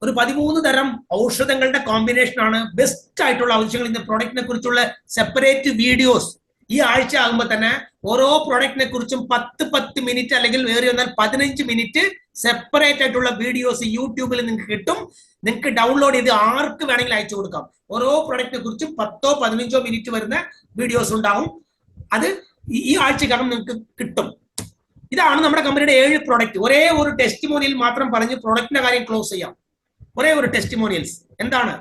ഒരു 13 തരം ഔഷധങ്ങളുടെ കോമ്പിനേഷൻ ആണ്. ബെസ്റ്റ് ആയിട്ടുള്ള ഔഷധങ്ങൾ. ഇന്ന് പ്രൊഡക്റ്റിനെ കുറിച്ചുള്ള സെപ്പറേറ്റ് വീഡിയോസ് ഈ ആഴ്ച ആകുമ്പോൾ തന്നെ ഓരോ പ്രൊഡക്റ്റിനെ കുറിച്ചും 10 മിനിറ്റ് അല്ലെങ്കിൽ വേറെ വന്നാൽ 15 മിനിറ്റ് സെപ്പറേറ്റ് ആയിട്ടുള്ള വീഡിയോസ് യൂട്യൂബിൽ നിങ്ങൾക്ക് കിട്ടും. നിങ്ങൾക്ക് ഡൗൺലോഡ് ചെയ്ത് ആർക്ക് വേണമെങ്കിലും അയച്ചു കൊടുക്കാം. ഓരോ പ്രൊഡക്റ്റിനെ കുറിച്ചും 10-15 മിനിറ്റ് വരുന്ന വീഡിയോസ് ഉണ്ടാവും. അത് ഈ ആഴ്ചക്കകം നിങ്ങൾക്ക് കിട്ടും. ഇതാണ് നമ്മുടെ കമ്പനിയുടെ 7 പ്രൊഡക്റ്റ്. ഒരേ ഒരു ടെസ്റ്റിമോണിയൽ മാത്രം പറഞ്ഞ് പ്രൊഡക്റ്റിന്റെ കാര്യം ക്ലോസ് ചെയ്യാം. ഒരേ ഒരു ടെസ്റ്റിമോണിയൽസ്. എന്താണ്?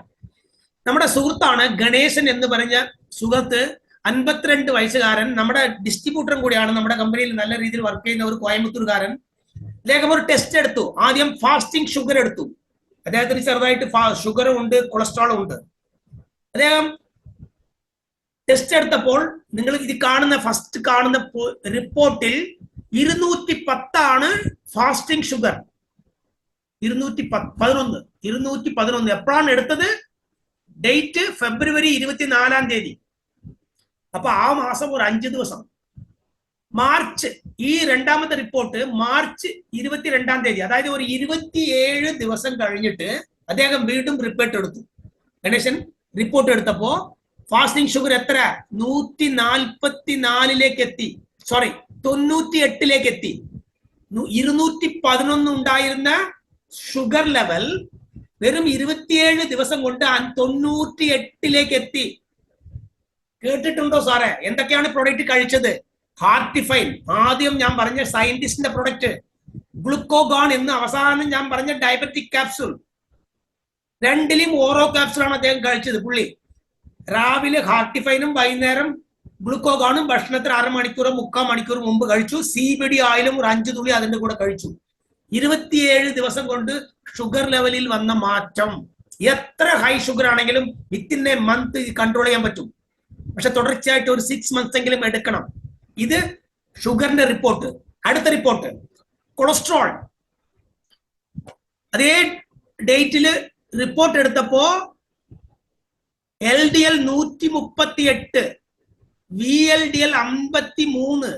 നമ്മുടെ സുഹൃത്താണ് ഗണേശൻ എന്ന് പറഞ്ഞ സുഹൃത്ത്, 52 വയസ്സുകാരൻ, നമ്മുടെ ഡിസ്ട്രിബ്യൂട്ടറും കൂടിയാണ്. നമ്മുടെ കമ്പനിയിൽ നല്ല രീതിയിൽ വർക്ക് ചെയ്യുന്ന ഒരു കോയമ്പത്തൂർകാരൻ. അദ്ദേഹം ഒരു ടെസ്റ്റ് എടുത്തു. ആദ്യം ഫാസ്റ്റിംഗ് ഷുഗർ എടുത്തു. അദ്ദേഹത്തിന് ചെറുതായിട്ട് ഷുഗറും ഉണ്ട്, കൊളസ്ട്രോളും ഉണ്ട്. അദ്ദേഹം ടെസ്റ്റ് എടുത്തപ്പോൾ നിങ്ങൾ ഇത് കാണുന്ന ഫസ്റ്റ് കാണുന്ന റിപ്പോർട്ടിൽ 210 ആണ് ഫാസ്റ്റിംഗ് ഷുഗർ. 211. എപ്പോഴാണ് എടുത്തത്? ഡേറ്റ് ഫെബ്രുവരി 24-ാം തീയതി. അപ്പൊ ആ മാസം ഒരു 5 ദിവസം. മാർച്ച്, ഈ രണ്ടാമത്തെ റിപ്പോർട്ട് മാർച്ച് 22-ാം തീയതി, അതായത് ഒരു 27 ദിവസം കഴിഞ്ഞിട്ട് അദ്ദേഹം വീണ്ടും റിപ്പോർട്ട് എടുത്തു. ഗണേശൻ റിപ്പോർട്ട് എടുത്തപ്പോ ഫാസ്റ്റിംഗ് ഷുഗർ എത്ര? 144-ലേക്ക് എത്തി. 98-ലേക്ക് എത്തി. 211 ഉണ്ടായിരുന്ന ഷുഗർ ലെവൽ വെറും 27 ദിവസം കൊണ്ട് 98-ലേക്ക് എത്തി. കേട്ടിട്ടുണ്ടോ സാറേ? എന്തൊക്കെയാണ് പ്രൊഡക്റ്റ് കഴിച്ചത്? ഹാർട്ടിഫൈൻ, ആദ്യം ഞാൻ പറഞ്ഞ സയന്റിസ്റ്റിന്റെ പ്രൊഡക്റ്റ്. ഗ്ലൂക്കോഗോൺ എന്ന് അവസാനം ഞാൻ പറഞ്ഞ ഡയബറ്റിക് ക്യാപ്സൂൾ. 2ലും ഓരോ ക്യാപ്സൂളാണ് അദ്ദേഹം കഴിച്ചത്. പുള്ളി രാവിലെ ഹാർട്ടിഫൈനും വൈകുന്നേരം ഗ്ലൂക്കോഗോണും ഭക്ഷണത്തിന് 1/2 മണിക്കൂറോ 3/4 മണിക്കൂർ മുമ്പ് കഴിച്ചു. CBD ഓയിലും ഒരു 5 തുള്ളി അതിന്റെ കൂടെ കഴിച്ചു. 27 ദിവസം കൊണ്ട് ഷുഗർ ലെവലിൽ വന്ന മാറ്റം. എത്ര ഹൈ ഷുഗർ ആണെങ്കിലും വിത്തിൻ എ മന്ത് കൺട്രോൾ ചെയ്യാൻ പറ്റും. പക്ഷെ തുടർച്ചയായിട്ട് ഒരു 6 months എങ്കിലും എടുക്കണം. ഇത് ഷുഗറിന്റെ റിപ്പോർട്ട്. അടുത്ത റിപ്പോർട്ട് കൊളസ്ട്രോൾ. അതേ ഡേറ്റില് റിപ്പോർട്ട് എടുത്തപ്പോ LDL 138, VLDL 53,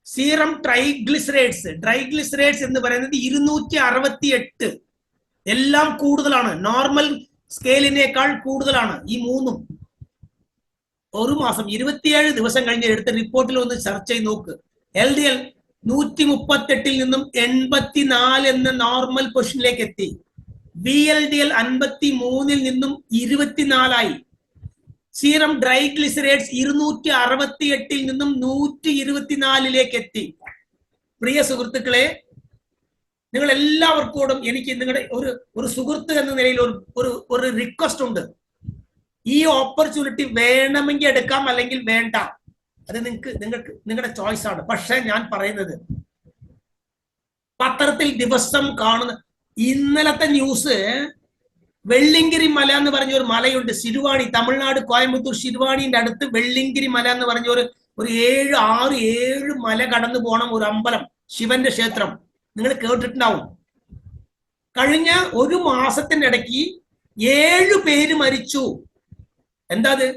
സീറം ട്രൈഗ്ലിസറൈഡ്സ് എന്ന് പറയുന്നത് 268. എല്ലാം കൂടുതലാണ്, നോർമൽ സ്കെയിലിനേക്കാൾ കൂടുതലാണ് ഈ 3ഉം. ഒരു മാസം 27 ദിവസം കഴിഞ്ഞ് എടുത്ത റിപ്പോർട്ടിൽ ഒന്ന് ചർച്ച ചെയ്ത് നോക്ക്. LDL 138-ൽ നിന്നും 84 എന്ന നോർമൽ പൊസിഷനിലേക്ക് എത്തി. VLDL 53-ൽ നിന്നും 24-ആയി. സീറം ട്രൈഗ്ലിസറൈഡ്സ് 268-ൽ നിന്നും 124-ലേക്ക് എത്തി. പ്രിയ സുഹൃത്തുക്കളെ, നിങ്ങൾ എല്ലാവർക്കോടും എനിക്ക് നിങ്ങളുടെ ഒരു സുഹൃത്ത് എന്ന നിലയിൽ ഒരു റിക്വസ്റ്റ് ഉണ്ട്. ഈ ഓപ്പർച്യൂണിറ്റി വേണമെങ്കിൽ എടുക്കാം, അല്ലെങ്കിൽ വേണ്ട. അത് നിങ്ങളുടെ ചോയ്സ് ആണ്. പക്ഷെ ഞാൻ പറയുന്നത്, പത്രത്തിൽ ദിവസം കാണുന്ന ഇന്നലത്തെ ന്യൂസ്, വെള്ളിങ്കിരി മല എന്ന് പറഞ്ഞ ഒരു മലയുണ്ട്, ശിരുവാണി, തമിഴ്നാട് കോയമ്പത്തൂർ ശിരുവാണിന്റെ അടുത്ത് വെള്ളിങ്കിരി മല എന്ന് പറഞ്ഞ ഒരു 7 മല കടന്നു പോകണം ഒരു അമ്പലം, ശിവന്റെ ക്ഷേത്രം. നിങ്ങൾ കേട്ടിട്ടുണ്ടാവും. കഴിഞ്ഞ ഒരു മാസത്തിന്റെ ഇടയ്ക്ക് 7 പേര് മരിച്ചു. എന്താ അത്?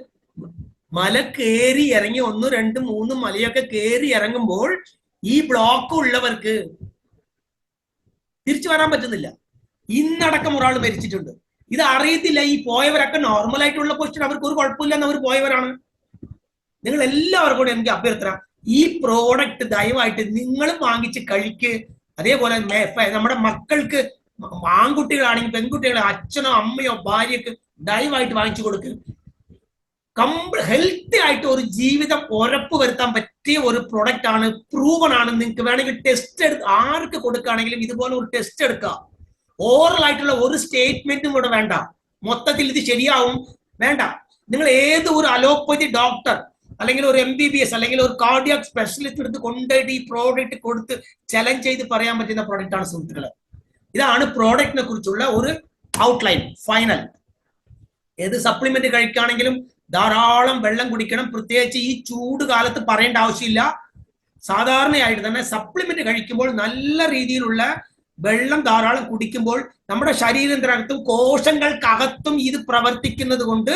മല കയറി ഇറങ്ങി 1, 2, 3 മലയൊക്കെ കയറി ഇറങ്ങുമ്പോൾ ഈ ബ്ലോക്ക് ഉള്ളവർക്ക് തിരിച്ചു വരാൻ പറ്റുന്നില്ല. ഇന്നടക്കം ഒരാൾ മരിച്ചിട്ടുണ്ട്. ഇത് അറിയത്തില്ല. ഈ പോയവരൊക്കെ നോർമൽ ആയിട്ടുള്ള ക്വസ്റ്റ്യൻ, അവർക്ക് ഒരു കുഴപ്പമില്ലെന്ന് അവർ പോയവരാണ്. നിങ്ങൾ എല്ലാവർക്കും കൂടെ എനിക്ക് അഭ്യർത്ഥന, ഈ പ്രോഡക്റ്റ് ദയവായിട്ട് നിങ്ങൾ വാങ്ങിച്ച് കഴിക്ക്. അതേപോലെ നമ്മുടെ മക്കൾക്ക് ആൺകുട്ടികളാണെങ്കിൽ പെൺകുട്ടികളെ അച്ഛനോ അമ്മയോ ഭാര്യക്ക് ദയവായിട്ട് വാങ്ങിച്ചു കൊടുക്കുക. ഹെൽത്തി ആയിട്ട് ഒരു ജീവിതം ഉറപ്പ് വരുത്താൻ പറ്റിയ ഒരു പ്രൊഡക്റ്റ് ആണ്, പ്രൂവൺ ആണ്. നിങ്ങൾക്ക് വേണമെങ്കിൽ ടെസ്റ്റ് ആർക്ക് കൊടുക്കുകയാണെങ്കിലും ഇതുപോലെ ഒരു ടെസ്റ്റ് എടുക്കുക. ഓറൽ ആയിട്ടുള്ള ഒരു സ്റ്റേറ്റ്മെന്റും ഇവിടെ വേണ്ട. മൊത്തത്തിൽ ഇത് ശരിയാവും വേണ്ട. നിങ്ങൾ ഏത് ഒരു അലോപ്പതി ഡോക്ടർ അല്ലെങ്കിൽ ഒരു MBBS അല്ലെങ്കിൽ ഒരു കാർഡിയാക് സ്പെഷ്യലിസ്റ്റ് എടുത്ത് കൊണ്ടുപോയിട്ട് ഈ പ്രോഡക്റ്റ് കൊടുത്ത് ചലഞ്ച് ചെയ്ത് പറയാൻ പറ്റുന്ന പ്രോഡക്റ്റ് ആണ് സുഹൃത്തുക്കളെ. ഇതാണ് പ്രോഡക്റ്റിനെ കുറിച്ചുള്ള ഒരു ഔട്ട്ലൈൻ ഫൈനൽ. ഏത് സപ്ലിമെന്റ് കഴിക്കുകയാണെങ്കിലും ധാരാളം വെള്ളം കുടിക്കണം. പ്രത്യേകിച്ച് ഈ ചൂട് കാലത്ത് പറയേണ്ട ആവശ്യമില്ല. സാധാരണയായിട്ട് തന്നെ സപ്ലിമെന്റ് കഴിക്കുമ്പോൾ നല്ല രീതിയിലുള്ള വെള്ളം ധാരാളം കുടിക്കുമ്പോൾ നമ്മുടെ ശരീരത്തിനകത്തും കോശങ്ങൾക്കകത്തും ഇത് പ്രവർത്തിക്കുന്നത് കൊണ്ട്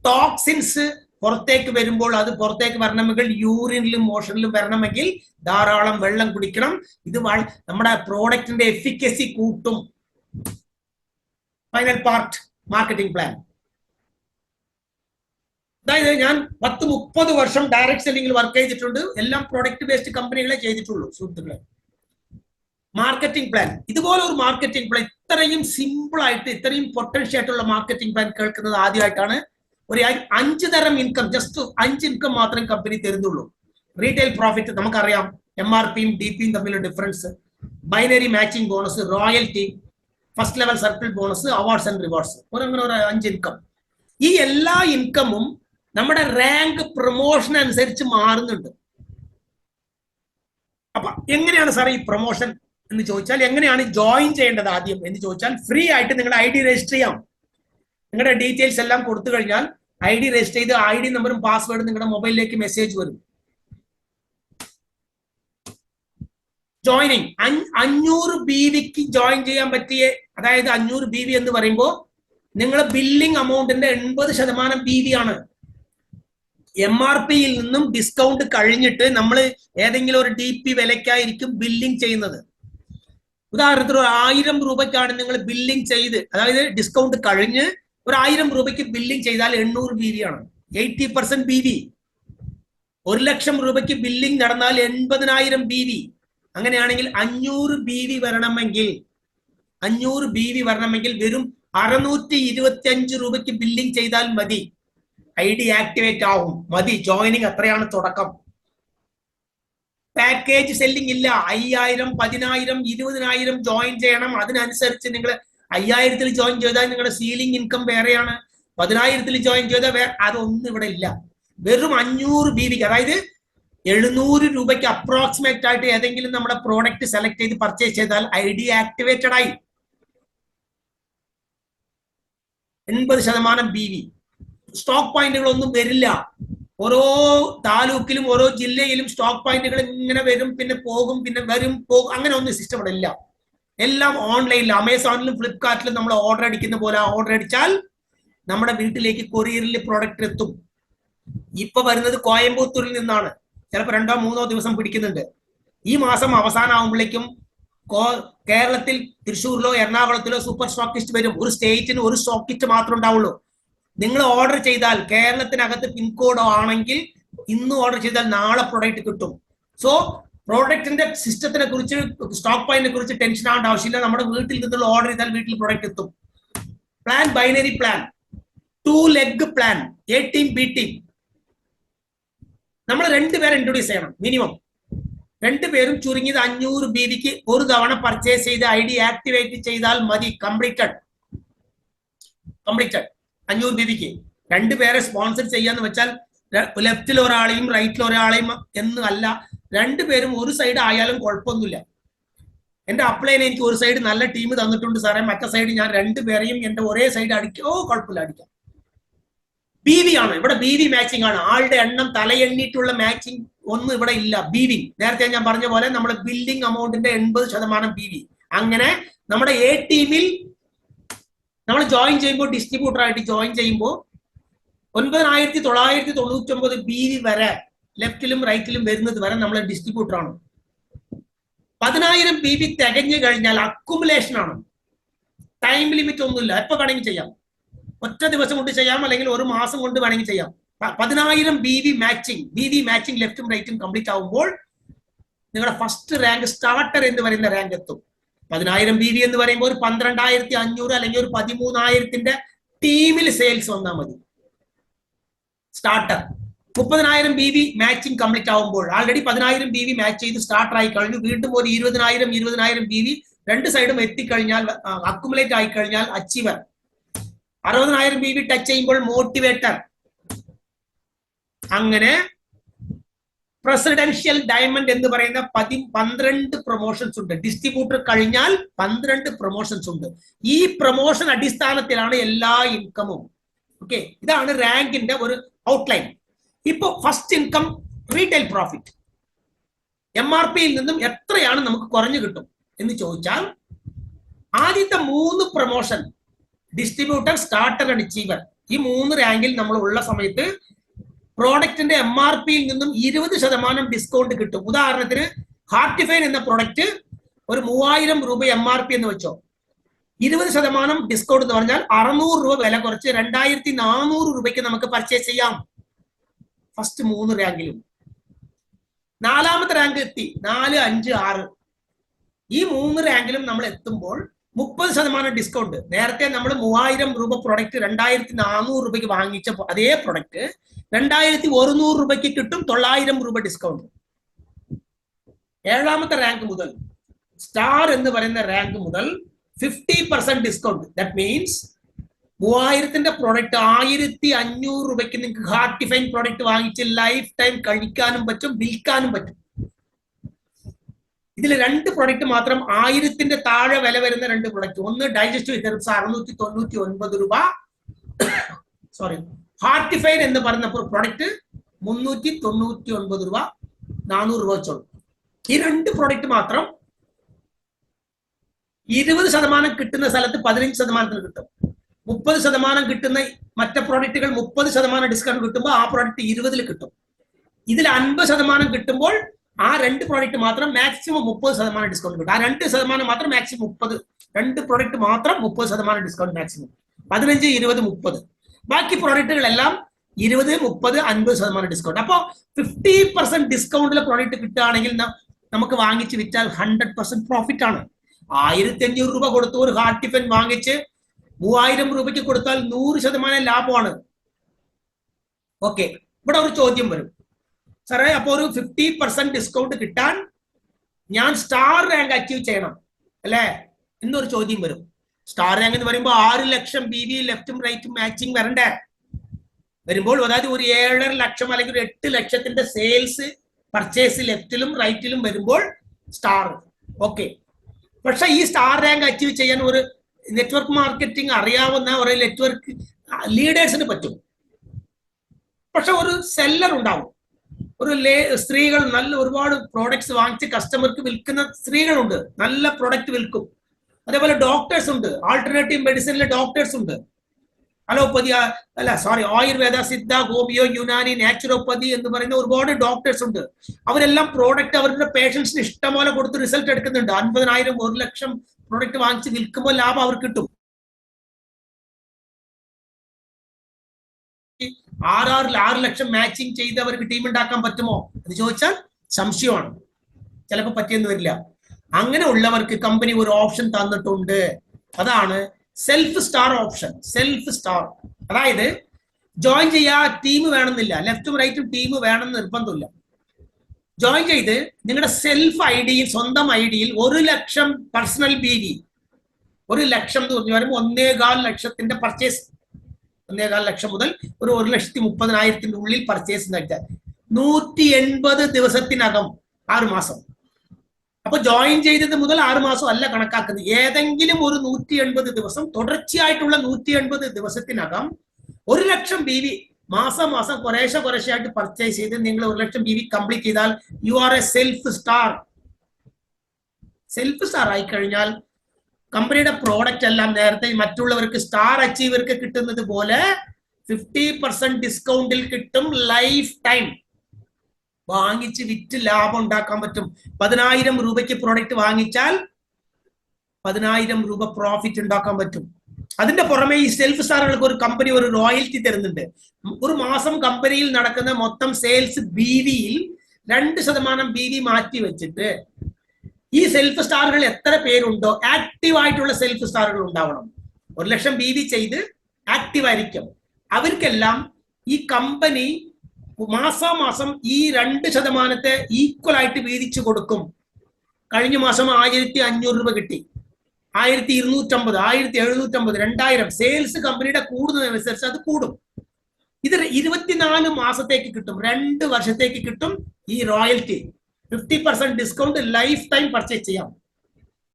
ടോക്സിൻസ് പുറത്തേക്ക് വരുമ്പോൾ അത് പുറത്തേക്ക് വരണമെങ്കിൽ യൂറിനിലും മോഷനിലും വരണമെങ്കിൽ ധാരാളം വെള്ളം കുടിക്കണം. ഇത് നമ്മുടെ പ്രോഡക്റ്റിന്റെ എഫിക്കസി കൂട്ടും. Final part marketing plan. അതായത് ഞാൻ 10-30 വർഷം ഡയറക്ട് സെല്ലിംഗിൽ വർക്ക് ചെയ്തിട്ടുണ്ട്. എല്ലാം പ്രോഡക്റ്റ് ബേസ്ഡ് കമ്പനികളെ ചെയ്തിട്ടുള്ളൂ സുഹൃത്തുക്കളെ. മാർക്കറ്റിംഗ് പ്ലാൻ, ഇതുപോലെ ഒരു മാർക്കറ്റിംഗ് പ്ലാൻ ഇത്രയും സിമ്പിൾ ആയിട്ട് ഇത്രയും പൊട്ടൻഷ്യൽ ആയിട്ടുള്ള മാർക്കറ്റിംഗ് പ്ലാൻ കേൾക്കുന്നത് ആദ്യമായിട്ടാണ്. ഒരു 5 തരം ഇൻകം, ജസ്റ്റ് 5 ഇൻകം മാത്രം കമ്പനി തരുന്നുള്ളൂ. റീറ്റെയിൽ പ്രോഫിറ്റ് നമുക്കറിയാം, MRPയും DPയും തമ്മിലുള്ള difference, binary matching bonus, royalty, first level circle bonus, awards and rewards, അങ്ങനെ ഒരു 5 ഇൻകം. ഈ എല്ലാ ഇൻകമും നമ്മുടെ റാങ്ക് പ്രൊമോഷൻ അനുസരിച്ച് മാറുന്നുണ്ട്. അപ്പൊ എങ്ങനെയാണ് സാർ ഈ പ്രൊമോഷൻ എന്ന് ചോദിച്ചാൽ, എങ്ങനെയാണ് ജോയിൻ ചെയ്യേണ്ടത് ആദ്യം എന്ന് ചോദിച്ചാൽ, ഫ്രീ ആയിട്ട് നിങ്ങളുടെ ID രജിസ്റ്റർ ചെയ്യാം. നിങ്ങളുടെ ഡീറ്റെയിൽസ് എല്ലാം കൊടുത്തു കഴിഞ്ഞാൽ ID രജിസ്റ്റർ ചെയ്ത് ID നമ്പറും പാസ്വേഡും നിങ്ങളുടെ മൊബൈലിലേക്ക് മെസ്സേജ് വരും. ജോയിനിങ് 500 BVക്ക് ജോയിൻ ചെയ്യാൻ പറ്റിയ, അതായത് 500 BV എന്ന് പറയുമ്പോൾ നിങ്ങളുടെ ബില്ലിംഗ് അമൗണ്ടിന്റെ 80% BV ആണ്. MRPയിൽ നിന്നും ഡിസ്കൗണ്ട് കഴിഞ്ഞിട്ട് നമ്മൾ ഏതെങ്കിലും ഒരു DP വിലക്കായിരിക്കും ബില്ലിംഗ് ചെയ്യുന്നത്. ഉദാഹരണത്തിന് 1000 രൂപയ്ക്കാണ് നിങ്ങൾ ബില്ലിംഗ് ചെയ്ത്, അതായത് ഡിസ്കൗണ്ട് കഴിഞ്ഞ് 1000 രൂപയ്ക്ക് ബില്ലിംഗ് ചെയ്താൽ 800 BV ആണ്, 80% BV. 1,00,000 രൂപയ്ക്ക് ബില്ലിംഗ് നടന്നാൽ 80,000 BV. അങ്ങനെയാണെങ്കിൽ 500 BV വരണമെങ്കിൽ വെറും 625 രൂപയ്ക്ക് ബില്ലിംഗ് ചെയ്താൽ മതി. ID ആക്ടിവേറ്റ് ആവും, മതി. ജോയിനിങ് അത്രയാണ് തുടക്കം. പാക്കേജ് സെല്ലിംഗ് ഇല്ല. 5000, 10,000, 20,000 ജോയിൻ ചെയ്യണം. അതിനനുസരിച്ച് നിങ്ങൾ 5000-ൽ ജോയിൻ ചെയ്താൽ നിങ്ങളുടെ സീലിംഗ് ഇൻകം വേറെയാണ്. 10,000-ൽ ജോയിൻ ചെയ്താൽ അതൊന്നും ഇവിടെ ഇല്ല. വെറും 500 BVക്ക്, അതായത് 700 രൂപയ്ക്ക് അപ്രോക്സിമേറ്റ് ആയിട്ട് ഏതെങ്കിലും നമ്മുടെ പ്രോഡക്റ്റ് സെലക്ട് ചെയ്ത് പർച്ചേസ് ചെയ്താൽ ID ആക്ടിവേറ്റഡ് ആയി. 80% BV. സ്റ്റോക്ക് പോയിന്റുകളൊന്നും വരില്ല. ഓരോ താലൂക്കിലും ഓരോ ജില്ലയിലും സ്റ്റോക്ക് പോയിന്റുകൾ ഇങ്ങനെ വരും, പിന്നെ പോകും, പിന്നെ വരും പോകും, അങ്ങനെ ഒന്നും സിസ്റ്റം ഇവിടെ ഇല്ല. എല്ലാം ഓൺലൈനിൽ, അമേസോണിലും ഫ്ലിപ്കാർട്ടിലും നമ്മൾ ഓർഡർ അടിക്കുന്ന പോലെ ഓർഡർ അടിച്ചാൽ നമ്മുടെ വീട്ടിലേക്ക് കൊറിയറിൽ പ്രോഡക്റ്റ് എത്തും. ഇപ്പൊ വരുന്നത് കോയമ്പത്തൂരിൽ നിന്നാണ്. ചിലപ്പോൾ 2-3 ദിവസം പിടിക്കുന്നുണ്ട്. ഈ മാസം അവസാനമാകുമ്പോഴേക്കും കേരളത്തിൽ തൃശ്ശൂരിലോ എറണാകുളത്തിലോ സൂപ്പർ സ്റ്റോക്കിസ്റ്റ് വരും. ഒരു സ്റ്റേറ്റിന് ഒരു സ്റ്റോക്കിസ്റ്റ് മാത്രമേ ഉണ്ടാവുള്ളൂ. നിങ്ങൾ ഓർഡർ ചെയ്താൽ കേരളത്തിനകത്ത് പിൻകോഡോ ആണെങ്കിൽ ഇന്ന് ഓർഡർ ചെയ്താൽ നാളെ പ്രോഡക്റ്റ് കിട്ടും. സോ പ്രോഡക്റ്റിന്റെ സിസ്റ്റത്തിനെ കുറിച്ച്, സ്റ്റോക്ക് പോയിന്റിനെ കുറിച്ച് ടെൻഷൻ ആവേണ്ട ആവശ്യമില്ല. നമ്മുടെ വീട്ടിൽ നിന്നുള്ള ഓർഡർ ചെയ്താൽ വീട്ടിൽ പ്രോഡക്റ്റ് എത്തും. Plan binary plan, 2 leg plan, A team B team. നമ്മൾ 2 പേരെ ഇൻട്രൊഡ്യൂസ് ചെയ്യണം മിനിമം. 2 പേരും ചുരുങ്ങിയത് 500 BVക്ക് ഒരു തവണ പർച്ചേസ് ചെയ്ത് ID ആക്ടിവേറ്റ് ചെയ്താൽ മതി. കംപ്ലീറ്റഡ് 500 BVക്ക് 2 പേരെ സ്പോൺസർ ചെയ്യാന്ന് വെച്ചാൽ ലെഫ്റ്റിൽ ഒരാളെയും റൈറ്റിൽ ഒരാളെയും എന്ന് അല്ല. 2 പേരും ഒരു സൈഡ് ആയാലും കുഴപ്പമൊന്നുമില്ല. എന്റെ അപ്ലൈന് എനിക്ക് ഒരു സൈഡ് നല്ല ടീം തന്നിട്ടുണ്ട് സാറേ, മറ്റേ സൈഡ് ഞാൻ 2 പേരെയും എന്റെ ഒരേ സൈഡ് അടിക്കോ കുഴപ്പമില്ല, അടിക്കാം. BV ആണ് ഇവിടെ. BV മാച്ചിങ് ആണ്. ആളുടെ എണ്ണം തലയെണ്ണിട്ടുള്ള മാച്ചിങ് ഒന്നും ഇവിടെ ഇല്ല. BV നേരത്തെ ഞാൻ പറഞ്ഞ പോലെ നമ്മുടെ ബില്ലിംഗ് അമൗണ്ടിന്റെ 80% BV. അങ്ങനെ നമ്മുടെ A ടീമിൽ നമ്മൾ ജോയിൻ ചെയ്യുമ്പോൾ, ഡിസ്ട്രിബ്യൂട്ടർ ആയിട്ട് ജോയിൻ ചെയ്യുമ്പോൾ 9,999 BV വരെ ലെഫ്റ്റിലും റൈറ്റിലും വരുന്നത് വരെ നമ്മൾ ഡിസ്ട്രിബ്യൂട്ടർ ആണ്. 10,000 BV തികഞ്ഞു കഴിഞ്ഞാൽ അക്കുമുലേഷൻ ആണ്. ടൈം ലിമിറ്റ് ഒന്നുമില്ല, എപ്പോ വേണമെങ്കിൽ ചെയ്യാം. ഒറ്റ ദിവസം കൊണ്ട് ചെയ്യാം, അല്ലെങ്കിൽ ഒരു മാസം കൊണ്ട് വേണമെങ്കിൽ ചെയ്യാം. 10,000 BV മാച്ചിങ് ലെഫ്റ്റും റൈറ്റും കംപ്ലീറ്റ് ആവുമ്പോൾ നിങ്ങളുടെ ഫസ്റ്റ് റാങ്ക് സ്റ്റാർട്ടർ എന്ന് പറയുന്ന റാങ്ക് എത്തും. 10,000 BV എന്ന് പറയുമ്പോൾ ഒരു 12,500 അല്ലെങ്കിൽ ഒരു 13,000 ടീമിൽ സെയിൽസ് വന്നാൽ മതി. സ്റ്റാർട്ടർ 30,000 BV മാച്ചിങ് കംപ്ലീറ്റ് ആവുമ്പോൾ ആൾറെഡി 10,000 BV മാച്ച് ചെയ്ത് സ്റ്റാർട്ടർ ആയി കഴിഞ്ഞു. വീണ്ടും ഒരു 20,000 BV രണ്ട് സൈഡും എത്തിക്കഴിഞ്ഞാൽ അക്കുമുലേറ്റ് ആയി കഴിഞ്ഞാൽ അച്ചീവർ. 60,000 BV ടച്ച് ചെയ്യുമ്പോൾ മോട്ടിവേറ്റർ. അങ്ങനെ പ്രസിഡൻഷ്യൽ ഡയമണ്ട് എന്ന് പറയുന്ന 12 പ്രൊമോഷൻസ് ഉണ്ട്. ഡിസ്ട്രിബ്യൂട്ടർ കഴിഞ്ഞാൽ 12 പ്രൊമോഷൻസ് ഉണ്ട്. ഈ പ്രൊമോഷൻ അടിസ്ഥാനത്തിലാണ് എല്ലാ ഇൻകമും. ഓക്കെ, ഇതാണ് റാങ്കിന്റെ ഒരു ഔട്ട്ലൈൻ. ഇപ്പൊ ഫസ്റ്റ് ഇൻകം റീറ്റെയിൽ പ്രോഫിറ്റ് MRPയിൽ നിന്നും എത്രയാണ് നമുക്ക് കുറഞ്ഞു കിട്ടും എന്ന് ചോദിച്ചാൽ, ആദ്യത്തെ 3 promotion distributor, starter and achiever, ഈ 3 റാങ്കിൽ നമ്മൾ ഉള്ള സമയത്ത് പ്രോഡക്റ്റിന്റെ MRPയിൽ നിന്നും 20% ഡിസ്കൗണ്ട് കിട്ടും. ഉദാഹരണത്തിന് ഹാർട്ടിഫൈൻ എന്ന പ്രോഡക്റ്റ് ഒരു 3,000 രൂപ MRP എന്ന് വെച്ചോ, 20% ഡിസ്കൗണ്ട് എന്ന് പറഞ്ഞാൽ 600 രൂപ വില കുറച്ച് 2,400 രൂപയ്ക്ക് നമുക്ക് പർച്ചേസ് ചെയ്യാം. ഫസ്റ്റ് 3 റാങ്കിലും. 4ാമത്തെ റാങ്ക് എത്തി, 4, 5, 6. ഈ 3 റാങ്കിലും നമ്മൾ എത്തുമ്പോൾ 30% ഡിസ്കൗണ്ട്. നേരത്തെ നമ്മൾ 3,000 രൂപ പ്രൊഡക്റ്റ് 2,400 രൂപയ്ക്ക് വാങ്ങിച്ച അതേ പ്രൊഡക്റ്റ് 2,100 രൂപയ്ക്ക് കിട്ടും, 900 രൂപ ഡിസ്കൗണ്ട്. 7ാമത്തെ റാങ്ക് മുതൽ, സ്റ്റാർ എന്ന് പറയുന്ന റാങ്ക് മുതൽ 50% ഡിസ്കൗണ്ട്. ദാറ്റ് മീൻസ് 3,000 പ്രോഡക്റ്റ് 1,500 രൂപയ്ക്ക് നിങ്ങൾക്ക് ഹാർട്ടിഫൈൻ പ്രോഡക്റ്റ് വാങ്ങിച്ച് ലൈഫ് ടൈം കഴിക്കാനും പറ്റും, വിൽക്കാനും പറ്റും. ഇതിൽ 2 പ്രോഡക്റ്റ് മാത്രം 1,000 താഴെ വില വരുന്ന 2 പ്രോഡക്റ്റ്. ഒന്ന് ഡൈജസ്റ്റീവ് ഹെർബ്സ് 699 രൂപ, സോറി, ഹാർട്ടിഫൈൻ എന്ന് പറയുന്ന പ്രോഡക്റ്റ് 399 രൂപ, 400 രൂപ വെച്ചോളൂ. ഈ 2 പ്രോഡക്റ്റ് മാത്രം 20% കിട്ടുന്ന സ്ഥലത്ത് 15% കിട്ടും. 30% കിട്ടുന്ന മറ്റു പ്രോഡക്റ്റുകൾ 30% ഡിസ്കൗണ്ട് കിട്ടുമ്പോൾ ആ പ്രോഡക്റ്റ് 20 കിട്ടും. ഇതിൽ 50% കിട്ടുമ്പോൾ ആ 2 പ്രോഡക്റ്റ് മാത്രം മാക്സിമം 30% ഡിസ്കൗണ്ട് കിട്ടും. ആ 2% മാത്രം മാക്സിമം 30. 2 പ്രോഡക്റ്റ് മാത്രം 30% ഡിസ്കൗണ്ട് മാക്സിമം. 15, 20, 30. ബാക്കി പ്രോഡക്റ്റുകളെല്ലാം 20, 30, 50% ഡിസ്കൗണ്ട്. അപ്പോൾ 50% ഡിസ്കൗണ്ടിലെ പ്രോഡക്റ്റ് കിട്ടുകയാണെങ്കിൽ നമുക്ക് വാങ്ങിച്ച് വിറ്റാൽ 100% പ്രോഫിറ്റ് ആണ്. 1,500 രൂപ കൊടുത്ത് ഒരു ഹാർട്ടിഫൈൻ വാങ്ങിച്ച് 3,000 രൂപയ്ക്ക് കൊടുത്താൽ 100% ലാഭമാണ്. ഓക്കെ, ഇവിടെ ഒരു ചോദ്യം വരും, സാറേ അപ്പൊ ഒരു 50% ഡിസ്കൗണ്ട് കിട്ടാൻ ഞാൻ സ്റ്റാർ റാങ്ക് അച്ചീവ് ചെയ്യണം അല്ലേ എന്നൊരു ചോദ്യം വരും. സ്റ്റാർ റാങ്ക് എന്ന് പറയുമ്പോൾ 6 ലക്ഷം BV ലെഫ്റ്റും റൈറ്റും മാച്ചിങ് വരണ്ടേ? വരുമ്പോൾ അതായത് ഒരു 7.5 ലക്ഷം അല്ലെങ്കിൽ ഒരു 8 ലക്ഷത്തിന്റെ സെയിൽസ് പർച്ചേസ് ലെഫ്റ്റിലും റൈറ്റിലും വരുമ്പോൾ സ്റ്റാർ. ഓക്കെ, പക്ഷെ ഈ സ്റ്റാർ റാങ്ക് അച്ചീവ് ചെയ്യാൻ ഒരു നെറ്റ്വർക്ക് മാർക്കറ്റിംഗ് അറിയാവുന്ന ഒരു നെറ്റ്വർക്ക് ലീഡേഴ്സിന് പറ്റും. പക്ഷെ ഒരു സെല്ലർ ഉണ്ടാവും, ഒരു സ്ത്രീകൾ നല്ല ഒരുപാട് പ്രോഡക്ട്സ് വാങ്ങിച്ച് കസ്റ്റമർക്ക് വിൽക്കുന്ന സ്ത്രീകളുണ്ട്, നല്ല പ്രോഡക്റ്റ് വിൽക്കും. അതേപോലെ ഡോക്ടേഴ്സ് ഉണ്ട്, ആൾട്ടർനേറ്റീവ് മെഡിസിനിലെ ഡോക്ടേഴ്സ് ഉണ്ട്, അലോപ്പതി അല്ല sorry Ayurveda, Siddha, homeo, Unani, naturopathy എന്ന് പറയുന്ന ഒരുപാട് ഡോക്ടേഴ്സ് ഉണ്ട്. അവരെല്ലാം പ്രോഡക്റ്റ് അവരുടെ പേഷ്യൻസിന് ഇഷ്ടംപോലെ കൊടുത്ത് റിസൾട്ട് എടുക്കുന്നുണ്ട്. 50,000, 1 ലക്ഷം പ്രോഡക്റ്റ് വാങ്ങിച്ച് വിൽക്കുമ്പോൾ ലാഭം അവർക്ക് കിട്ടും. 6 ലക്ഷം മാച്ചിങ് ചെയ്ത് അവർക്ക് ടീം ഉണ്ടാക്കാൻ പറ്റുമോ എന്ന് ചോദിച്ചാൽ സംശയമാണ്, ചിലപ്പോൾ പറ്റിയെന്ന് വരില്ല. അങ്ങനെ ഉള്ളവർക്ക് കമ്പനി ഒരു ഓപ്ഷൻ തന്നിട്ടുണ്ട്, അതാണ് self star option. Self star അതായത് ജോയിൻ ചെയ്യാ ടീം വേണമെന്നില്ല, ലെഫ്റ്റും റൈറ്റും ടീം വേണമെന്ന് നിർബന്ധമില്ല. ജോയിൻ ചെയ്ത് നിങ്ങളുടെ സെൽഫ് ഐഡിയിൽ, സ്വന്തം ഐഡിയിൽ 1 ലക്ഷം പേഴ്സണൽ BV, 1 ലക്ഷം എന്ന് പറഞ്ഞു വരുമ്പോൾ 1,4 ലക്ഷത്തിന്റെ പർച്ചേസ്, 1,4 ലക്ഷം മുതൽ ഒരു 1,30,000 ഉള്ളിൽ പർച്ചേസ് നടത്താൻ 180 ദിവസത്തിനകം, 6 മാസം. അപ്പൊ ജോയിൻ ചെയ്തത് മുതൽ 6 മാസം അല്ല കണക്കാക്കുന്നത്, ഏതെങ്കിലും ഒരു 180 ദിവസം തുടർച്ചയായിട്ടുള്ള 180 ദിവസത്തിനകം 1 ലക്ഷം BV മാസം കുറേശ്ശെയായിട്ട് പർച്ചേസ് ചെയ്ത് നിങ്ങൾ 1 ലക്ഷം BV കംപ്ലീറ്റ് ചെയ്താൽ you are A self star. Self star ആയി കഴിഞ്ഞാൽ കമ്പനിയുടെ പ്രോഡക്റ്റ് എല്ലാം നേരത്തെ മറ്റുള്ളവർക്ക് സ്റ്റാർ അച്ചീവർക്ക് കിട്ടുന്നത് പോലെ 50% ഡിസ്കൗണ്ടിൽ കിട്ടും. ലൈഫ് ടൈം വാങ്ങിച്ച് വിറ്റ് ലാഭം ഉണ്ടാക്കാൻ പറ്റും. 10,000 രൂപയ്ക്ക് പ്രോഡക്റ്റ് വാങ്ങിച്ചാൽ 10,000 രൂപ പ്രോഫിറ്റ് ഉണ്ടാക്കാൻ പറ്റും. അതിന്റെ പുറമെ ഈ സെൽഫ് സ്റ്റാറുകൾക്ക് ഒരു കമ്പനി ഒരു റോയൽറ്റി തരുന്നുണ്ട്. ഒരു മാസം കമ്പനിയിൽ നടക്കുന്ന മൊത്തം സെയിൽസ് BVയിൽ 2% BV മാറ്റി വെച്ചിട്ട് ഈ സെൽഫ് സ്റ്റാറുകൾ എത്ര പേരുണ്ടോ ആക്റ്റീവ് ആയിട്ടുള്ള സെൽഫ് സ്റ്റാറുകൾ ഉണ്ടാവണം. 1,00,000 BV ചെയ്ത് ആക്റ്റീവ് ആയിരിക്കും. അവർക്കെല്ലാം ഈ കമ്പനി മാസാമാസം ഈ 2% ഈക്വൽ ആയിട്ട് വീതിച്ചു കൊടുക്കും. കഴിഞ്ഞ മാസം 1,500 രൂപ കിട്ടി, 1,250, 1,750, 2,000. സെയിൽസ് കമ്പനിയുടെ കൂടുന്നതനുസരിച്ച് അത് കൂടും. ഇത് 24 മാസത്തേക്ക് കിട്ടും, 2 വർഷത്തേക്ക് കിട്ടും. ഈ royalty 50% discount life time purchase ചെയ്യാം.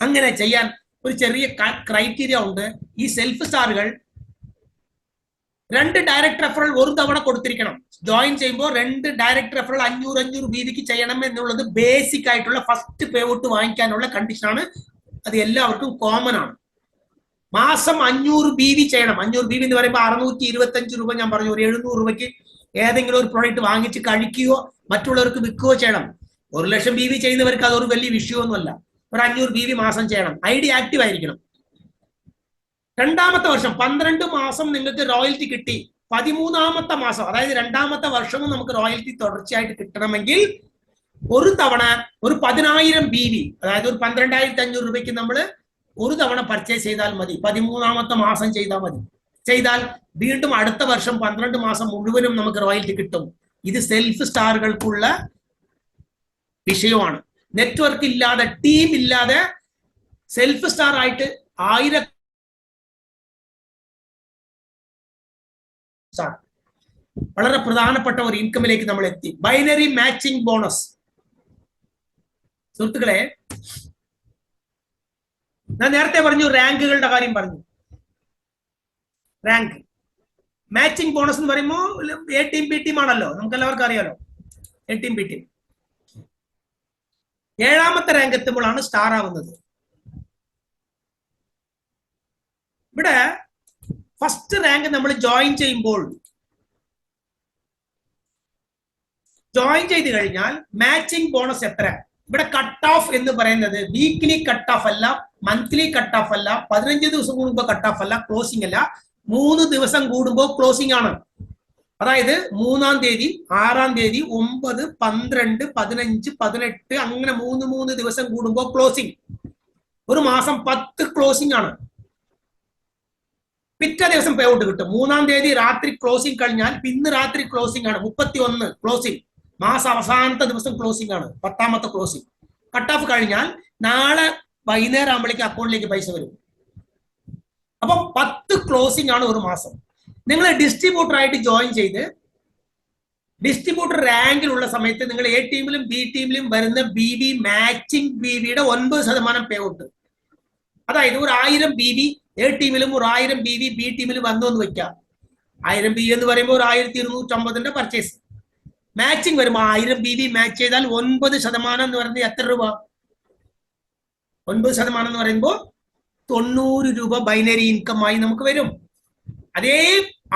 അങ്ങനെ ചെയ്യാൻ ഒരു ചെറിയ ക്രൈറ്റീരിയ ഉണ്ട്. ഈ സെൽഫ് സ്റ്റാറുകൾ 2 ഡയറക്ട് റെഫറൽ ഒരു തവണ കൊടുത്തിരിക്കണം. ജോയിൻ ചെയ്യുമ്പോൾ 2 ഡയറക്ട് റെഫറൽ 500 BVക്ക് ചെയ്യണം എന്നുള്ളത് ബേസിക് ആയിട്ടുള്ള ഫസ്റ്റ് പേ ഔട്ട് വാങ്ങിക്കാനുള്ള കണ്ടീഷനാണ്. അത് എല്ലാവർക്കും കോമൺ ആണ്. മാസം 500 BV ചെയ്യണം. 500 BV എന്ന് പറയുമ്പോൾ 625 രൂപ ഞാൻ പറഞ്ഞു. ഒരു 700 രൂപയ്ക്ക് ഏതെങ്കിലും ഒരു പ്രോഡക്റ്റ് വാങ്ങിച്ച് കഴിക്കുകയോ മറ്റുള്ളവർക്ക് വിൽക്കുകയോ ചെയ്യണം. 1,00,000 BV ചെയ്യുന്നവർക്ക് അതൊരു വലിയ വിഷയമൊന്നുമല്ല. ഒരു 500 BV മാസം ചെയ്യണം. ID ആക്റ്റീവ് ആയിരിക്കണം. 2ാമത്തെ വർഷം 12 മാസം നിങ്ങൾക്ക് റോയൽറ്റി കിട്ടി. 13ാമത്തെ മാസം, അതായത് 2ാമത്തെ വർഷവും നമുക്ക് റോയൽറ്റി തുടർച്ചയായിട്ട് കിട്ടണമെങ്കിൽ ഒരു തവണ ഒരു 10,000 BV, അതായത് ഒരു 12,500 രൂപയ്ക്ക് നമ്മൾ ഒരു തവണ പർച്ചേസ് ചെയ്താൽ മതി. 13ാമത്തെ മാസം ചെയ്താൽ മതി. ചെയ്താൽ വീണ്ടും അടുത്ത വർഷം 12 മാസം മുഴുവനും നമുക്ക് റോയൽറ്റി കിട്ടും. ഇത് സെൽഫ് സ്റ്റാറുകൾക്കുള്ള വിഷയമാണ്. നെറ്റ്വർക്ക് ഇല്ലാതെ, ടീം ഇല്ലാതെ സെൽഫ് സ്റ്റാർ ആയിട്ട് 1000 വളരെ പ്രധാനപ്പെട്ട ഒരു ഇൻകമിലേക്ക് നമ്മൾ എത്തി. Binary matching bonus. സുഹൃത്തുക്കളെ, ഞാൻ നേരത്തെ പറഞ്ഞു, റാങ്കുകളുടെ കാര്യം പറഞ്ഞു. റാങ്ക് മാച്ചിങ് ബോണസ് എന്ന് പറയുമ്പോൾ A ടീം B ടീം ആണല്ലോ, നമുക്ക് എല്ലാവർക്കും അറിയാലോ. A ടീം B ടീം 7ാമത്തെ റാങ്ക് എത്തുമ്പോഴാണ് സ്റ്റാർ ആവുന്നത്. ഇവിടെ ഫസ്റ്റ് റാങ്ക് നമ്മൾ ജോയിൻ ചെയ്യുമ്പോൾ, ജോയിൻ ചെയ്ത് കഴിഞ്ഞാൽ മാച്ചിങ് ബോണസ് എത്ര? ഇവിടെ കട്ട് ഓഫ് എന്ന് പറയുന്നത് വീക്ക്ലി കട്ട് ഓഫ് അല്ല, മന്ത്ലി കട്ട് ഓഫ് അല്ല, 15 ദിവസം കൂടുമ്പോൾ കട്ട് ഓഫ് അല്ല, ക്ലോസിംഗ് അല്ല, 3 ദിവസം കൂടുമ്പോൾ ക്ലോസിംഗ് ആണ്. അതായത് 3-ാം തീയതി, 6-ാം തീയതി, 9, 12, 15, 18 അങ്ങനെ 3 ദിവസം കൂടുമ്പോൾ ക്ലോസിംഗ്. ഒരു മാസം 10 ക്ലോസിംഗ് ആണ്. പിറ്റേ ദിവസം പേ ഔട്ട് കിട്ടും. 3-ാം തീയതി രാത്രി ക്ലോസിംഗ് കഴിഞ്ഞാൽ ഇന്ന് രാത്രി ക്ലോസിംഗ് ആണ്. 31 ക്ലോസിംഗ്, മാസം അവസാനത്തെ ദിവസം ക്ലോസിംഗ് ആണ്, 10ാമത്തെ ക്ലോസിംഗ്. കട്ട് ഓഫ് കഴിഞ്ഞാൽ നാളെ വൈകുന്നേരം ആകുമ്പോഴേക്ക് അക്കൗണ്ടിലേക്ക് പൈസ വരും. അപ്പം 10 ക്ലോസിംഗ് ആണ് ഒരു മാസം. നിങ്ങൾ ഡിസ്ട്രിബ്യൂട്ടർ ആയിട്ട് ജോയിൻ ചെയ്ത് ഡിസ്ട്രിബ്യൂട്ടർ റാങ്കിലുള്ള സമയത്ത് നിങ്ങൾ A ടീമിലും B ടീമിലും വരുന്ന BV മാച്ചിങ് BVയുടെ 9% പേ ഔട്ട്. അതായത് ഒരു 1000 BV A ടീമിലും ഒരു 1000 BV B ടീമിലും വന്നു എന്ന് വെക്കാം. 1000 BV എന്ന് പറയുമ്പോൾ ഒരു 1,250 പർച്ചേസ്. മാച്ചിങ് വരുമ്പോൾ 1000 BV മാച്ച് ചെയ്താൽ 9% എന്ന് പറയുന്നത് എത്ര രൂപ? 9% എന്ന് പറയുമ്പോൾ 90 രൂപ ബൈനറി ഇൻകം ആയി നമുക്ക് വരും. അതേ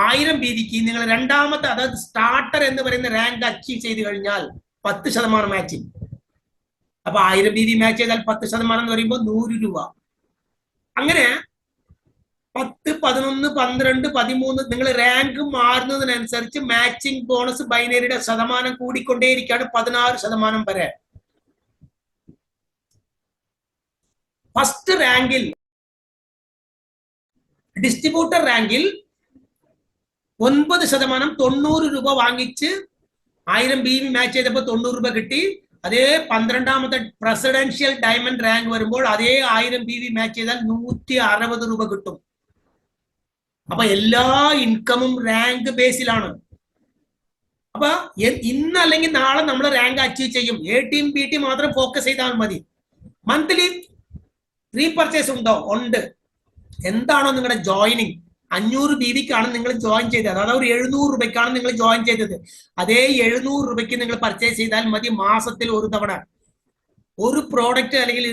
1000 BVക്ക് നിങ്ങൾ 2ാമത്തെ, അതായത് സ്റ്റാർട്ടർ എന്ന് പറയുന്ന റാങ്ക് അച്ചീവ് ചെയ്ത് കഴിഞ്ഞാൽ 10% മാച്ചിങ്. അപ്പൊ 1000 BV മാച്ച് ചെയ്താൽ 10% എന്ന് പറയുമ്പോൾ 100 രൂപ. അങ്ങനെ 10, 11, 12, 13 നിങ്ങൾ റാങ്ക് മാറുന്നതിനനുസരിച്ച് മാച്ചിങ് ബോണസ് ബൈനറിയുടെ ശതമാനം കൂടിക്കൊണ്ടേയിരിക്കുകയാണ് 16% വരെ. ഫസ്റ്റ് റാങ്കിൽ, ഡിസ്ട്രിബ്യൂട്ടർ റാങ്കിൽ 9% 90 രൂപ വാങ്ങിച്ച് 1000 BV മാച്ച് ചെയ്തപ്പോൾ 90 രൂപ കിട്ടി. അതേ 12ാമത്തെ പ്രസിഡൻഷ്യൽ ഡയമണ്ട് റാങ്ക് വരുമ്പോൾ അതേ 1000 BV മാച്ച് ചെയ്താൽ 160 രൂപ കിട്ടും. അപ്പൊ എല്ലാ ഇൻകമും റാങ്ക് ബേസിലാണ്. അപ്പൊ ഇന്ന് അല്ലെങ്കിൽ നാളെ നമ്മൾ റാങ്ക് അച്ചീവ് ചെയ്യും. A ടീം B ടീം മാത്രം ഫോക്കസ് ചെയ്താൽ മതി. മന്ത്ലി റീപർച്ചേസ് ഉണ്ടോ? ഉണ്ട്. എന്താണോ നിങ്ങളുടെ ജോയിനിങ്? 500 BVക്കാണ് നിങ്ങൾ ജോയിൻ ചെയ്തത്, അതായത് ഒരു 700 രൂപയ്ക്കാണ് നിങ്ങൾ ജോയിൻ ചെയ്തത്. അതേ 700 രൂപയ്ക്ക് നിങ്ങൾ പർച്ചേസ് ചെയ്താൽ മതി. മാസത്തിൽ ഒരു തവണ ഒരു പ്രോഡക്റ്റ് അല്ലെങ്കിൽ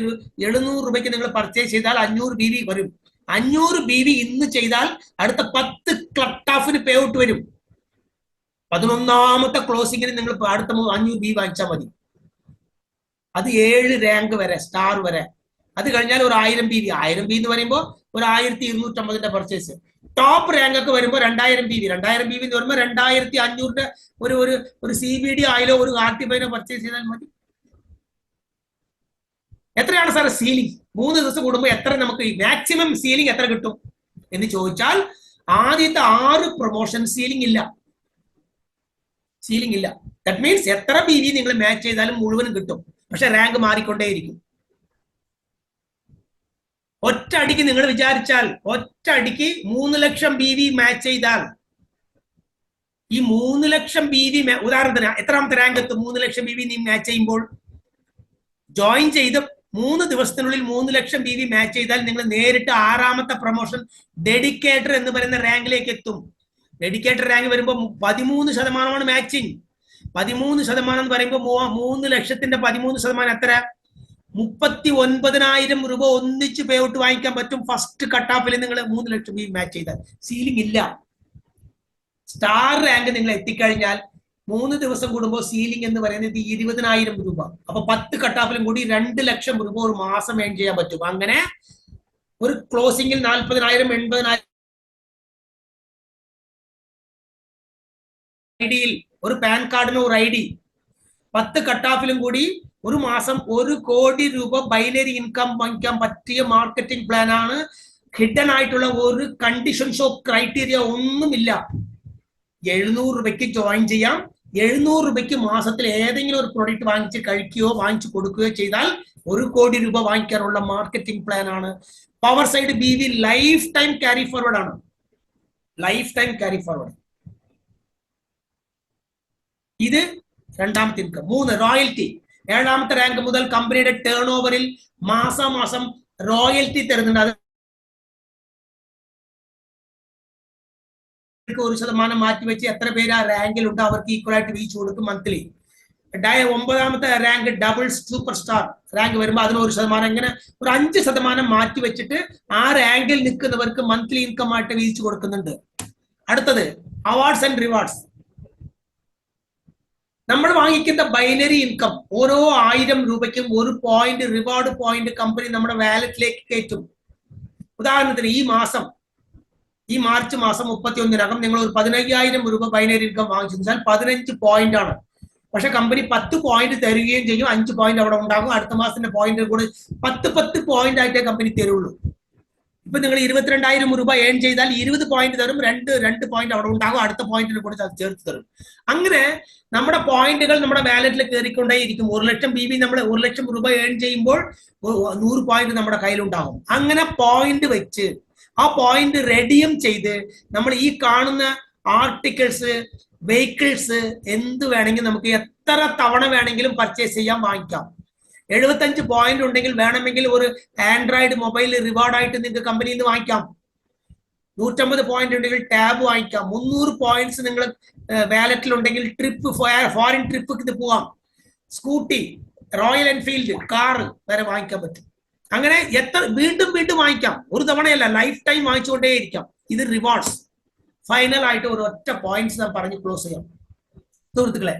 700 രൂപയ്ക്ക് നിങ്ങൾ പർച്ചേസ് ചെയ്താൽ 500 BV വരും. 500 BV ഇന്ന് ചെയ്താൽ അടുത്ത 10 കട്ട് ഓഫിന് പേ ഔട്ട് വരും. 11ാമത്തെ ക്ലോസിംഗിന് നിങ്ങൾ അടുത്ത 500 BV വാങ്ങിച്ചാൽ മതി. അത് 7 റാങ്ക് വരെ, സ്റ്റാർ വരെ. അത് കഴിഞ്ഞാൽ ഒരു 1000 BV. 1000 BV എന്ന് പറയുമ്പോൾ ഒരു 1,250 പർച്ചേസ്. ടോപ്പ് റാങ്ക് ഒക്കെ വരുമ്പോൾ 2000 BV എന്ന് പറയുമ്പോൾ 2500 ഒരു CBD ആയാലോ ഒരു ആർട്ടിഫൈനോ പർച്ചേസ് ചെയ്താൽ മതി. എത്രയാണ് സാർ സീലിംഗ്? 3 ദിവസം കൂടുമ്പോൾ എത്ര നമുക്ക് മാക്സിമം സീലിംഗ് എത്ര കിട്ടും എന്ന് ചോദിച്ചാൽ ആദ്യത്തെ 6 പ്രൊമോഷൻ സീലിംഗ് ഇല്ല. ദാറ്റ് മീൻസ് എത്ര BV നിങ്ങൾ മാച്ച് ചെയ്താലും മുഴുവനും കിട്ടും. പക്ഷെ റാങ്ക് മാറിക്കൊണ്ടേയിരിക്കും. ഒറ്റ അടിക്ക് നിങ്ങൾ വിചാരിച്ചാൽ ഒറ്റ അടിക്ക് 3 ലക്ഷം BV മാച്ച് ചെയ്താൽ ഈ 3 ലക്ഷം BV ഉദാഹരണത്തിന് എത്രാമത്തെ റാങ്ക് എത്തും? 3 ലക്ഷം BV നീ മാച്ച് ചെയ്യുമ്പോൾ ജോയിൻ ചെയ്ത് 3 ദിവസത്തിനുള്ളിൽ 3 ലക്ഷം BV മാച്ച് ചെയ്താൽ നിങ്ങൾ നേരിട്ട് 6ാമത്തെ പ്രൊമോഷൻ ഡെഡിക്കേറ്റർ എന്ന് പറയുന്ന റാങ്കിലേക്ക് എത്തും. ഡെഡിക്കേറ്റർ റാങ്ക് വരുമ്പോൾ 13% മാച്ചിങ്. 13% എന്ന് പറയുമ്പോൾ 3 ലക്ഷത്തിന്റെ 13% എത്ര? 39,000 രൂപ ഒന്നിച്ച് പേ ഔട്ട് വാങ്ങിക്കാൻ പറ്റും. ഫസ്റ്റ് കട്ട് ഓഫിൽ നിങ്ങൾ 3 ലക്ഷം BV മാച്ച് ചെയ്താൽ. സീലിംഗ് ഇല്ല. സ്റ്റാർ റാങ്ക് നിങ്ങൾ എത്തിക്കഴിഞ്ഞാൽ 3 ദിവസം കൂടുമ്പോൾ സീലിംഗ് എന്ന് പറയുന്നത് 20,000 രൂപ. അപ്പൊ 10 കട്ട് ഓഫിലും കൂടി 2 ലക്ഷം രൂപ ഒരു മാസം ഏൺ ചെയ്യാൻ പറ്റും. അങ്ങനെ ഒരു ക്ലോസിംഗിൽ 40,000 80,000 ഐഡിയിൽ ഒരു പാൻ കാർഡിന് ഒരു ID 10 കട്ട് ഓഫിലും കൂടി ഒരു മാസം 1 കോടി രൂപ ബൈനറി ഇൻകം വാങ്ങിക്കാൻ പറ്റിയ മാർക്കറ്റിംഗ് പ്ലാൻ ആണ്. ഹിഡൻ ആയിട്ടുള്ള ഒരു കണ്ടീഷൻസോ ക്രൈറ്റീരിയ ഒന്നുമില്ല. 700 രൂപയ്ക്ക് ജോയിൻ ചെയ്യാം. 700 രൂപയ്ക്ക് മാസത്തിൽ ഏതെങ്കിലും ഒരു പ്രൊഡക്റ്റ് വാങ്ങിച്ച് കഴിക്കുകയോ വാങ്ങിച്ചു കൊടുക്കുകയോ ചെയ്താൽ 1 കോടി രൂപ വാങ്ങിക്കാനുള്ള മാർക്കറ്റിംഗ് പ്ലാൻ ആണ്. Power side BV life time carry forward ആണ്. Life time carry forward. ഇത് 2ാമത്തെ ഇൻകം. 3 റോയൽറ്റി. 7ാമത്തെ റാങ്ക് മുതൽ കമ്പനിയുടെ ടേൺ ഓവറിൽ മാസം റോയൽറ്റി തരുന്നുണ്ട്. അത് 1% മാറ്റിവെച്ച് എത്ര പേര് ആ റാങ്കിലുണ്ട് അവർക്ക് ഈക്വൽ ആയിട്ട് വീഴ്ച കൊടുക്കും മന്ത്ലി. 9ാമത്തെ rank double super star rank വരുമ്പോൾ അതിന് 1%, ഇങ്ങനെ ഒരു 5% മാറ്റി വെച്ചിട്ട് ആ റാങ്കിൽ നിൽക്കുന്നവർക്ക് മന്ത്ലി ഇൻകം ആയിട്ട് വീഴ്ച കൊടുക്കുന്നുണ്ട്. അടുത്തത് അവാർഡ്സ് ആൻഡ് റിവാർഡ്സ്. നമ്മൾ വാങ്ങിക്കുന്ന ബൈനറി ഇൻകം ഓരോ 1000 രൂപയ്ക്കും 1 പോയിന്റ് റിവാർഡ് പോയിന്റ് കമ്പനി നമ്മുടെ വാലറ്റിലേക്ക് കയറ്റും. ഉദാഹരണത്തിന് ഈ മാർച്ച് മാസം 31-നകം നിങ്ങൾ ഒരു 15,000 രൂപ ബൈനറി ഇൻകം വാങ്ങിച്ചാൽ 15 പോയിന്റ് ആണ്. പക്ഷെ കമ്പനി 10 പോയിന്റ് തരികയും ചെയ്യും. 5 പോയിന്റ് അവിടെ ഉണ്ടാകും. അടുത്ത മാസത്തിന്റെ പോയിന്റ് കൂടി 10 പോയിന്റ് ആയിട്ടേ കമ്പനി തരുള്ളൂ. ഇപ്പൊ നിങ്ങൾ 22,000 രൂപ ഏൺ ചെയ്താൽ 20 പോയിന്റ് തരും. 2 പോയിന്റ് അവിടെ ഉണ്ടാകും. അടുത്ത പോയിന്റിന് കൂടി ചേർത്ത് തരും. അങ്ങനെ നമ്മുടെ പോയിന്റുകൾ നമ്മുടെ വാലറ്റിൽ കയറിക്കൊണ്ടേയിരിക്കും. 1 ലക്ഷം BV നമ്മൾ 1 ലക്ഷം രൂപ ഏൺ ചെയ്യുമ്പോൾ 100 പോയിന്റ് നമ്മുടെ കയ്യിലുണ്ടാകും. അങ്ങനെ പോയിന്റ് വെച്ച് ആ പോയിന്റ് റെഡിയും ചെയ്ത് നമ്മൾ ഈ കാണുന്ന ആർട്ടിക്കിൾസ്, വെഹിക്കിൾസ് എന്ത് വേണമെങ്കിൽ നമുക്ക് എത്ര തവണ വേണമെങ്കിലും പർച്ചേസ് ചെയ്യാൻ വാങ്ങിക്കാം. 75 പോയിന്റ് ഉണ്ടെങ്കിൽ വേണമെങ്കിൽ ഒരു ആൻഡ്രോയിഡ് മൊബൈൽ റിവാർഡായിട്ട് നിങ്ങൾക്ക് കമ്പനിയിൽ നിന്ന് വാങ്ങിക്കാം. 150 പോയിന്റ് ഉണ്ടെങ്കിൽ ടാബ് വാങ്ങിക്കാം. 300 പോയിന്റ്സ് നിങ്ങൾ വാലറ്റിൽ ഉണ്ടെങ്കിൽ ഫോറിൻ ട്രിപ്പ് പോവാം. സ്കൂട്ടി, റോയൽ എൻഫീൽഡ് കാർ വരെ വാങ്ങിക്കാൻ പറ്റും. അങ്ങനെ വീണ്ടും വാങ്ങിക്കാം. ഒരു തവണയല്ല, ലൈഫ് ടൈം വാങ്ങിച്ചുകൊണ്ടേയിരിക്കാം. ഇത് റിവാർഡ്സ്. ഫൈനൽ ആയിട്ട് ഒരു ഒറ്റ പോയിന്റ്സ് ഞാൻ പറഞ്ഞ് ക്ലോസ് ചെയ്യാം. സുഹൃത്തുക്കളെ,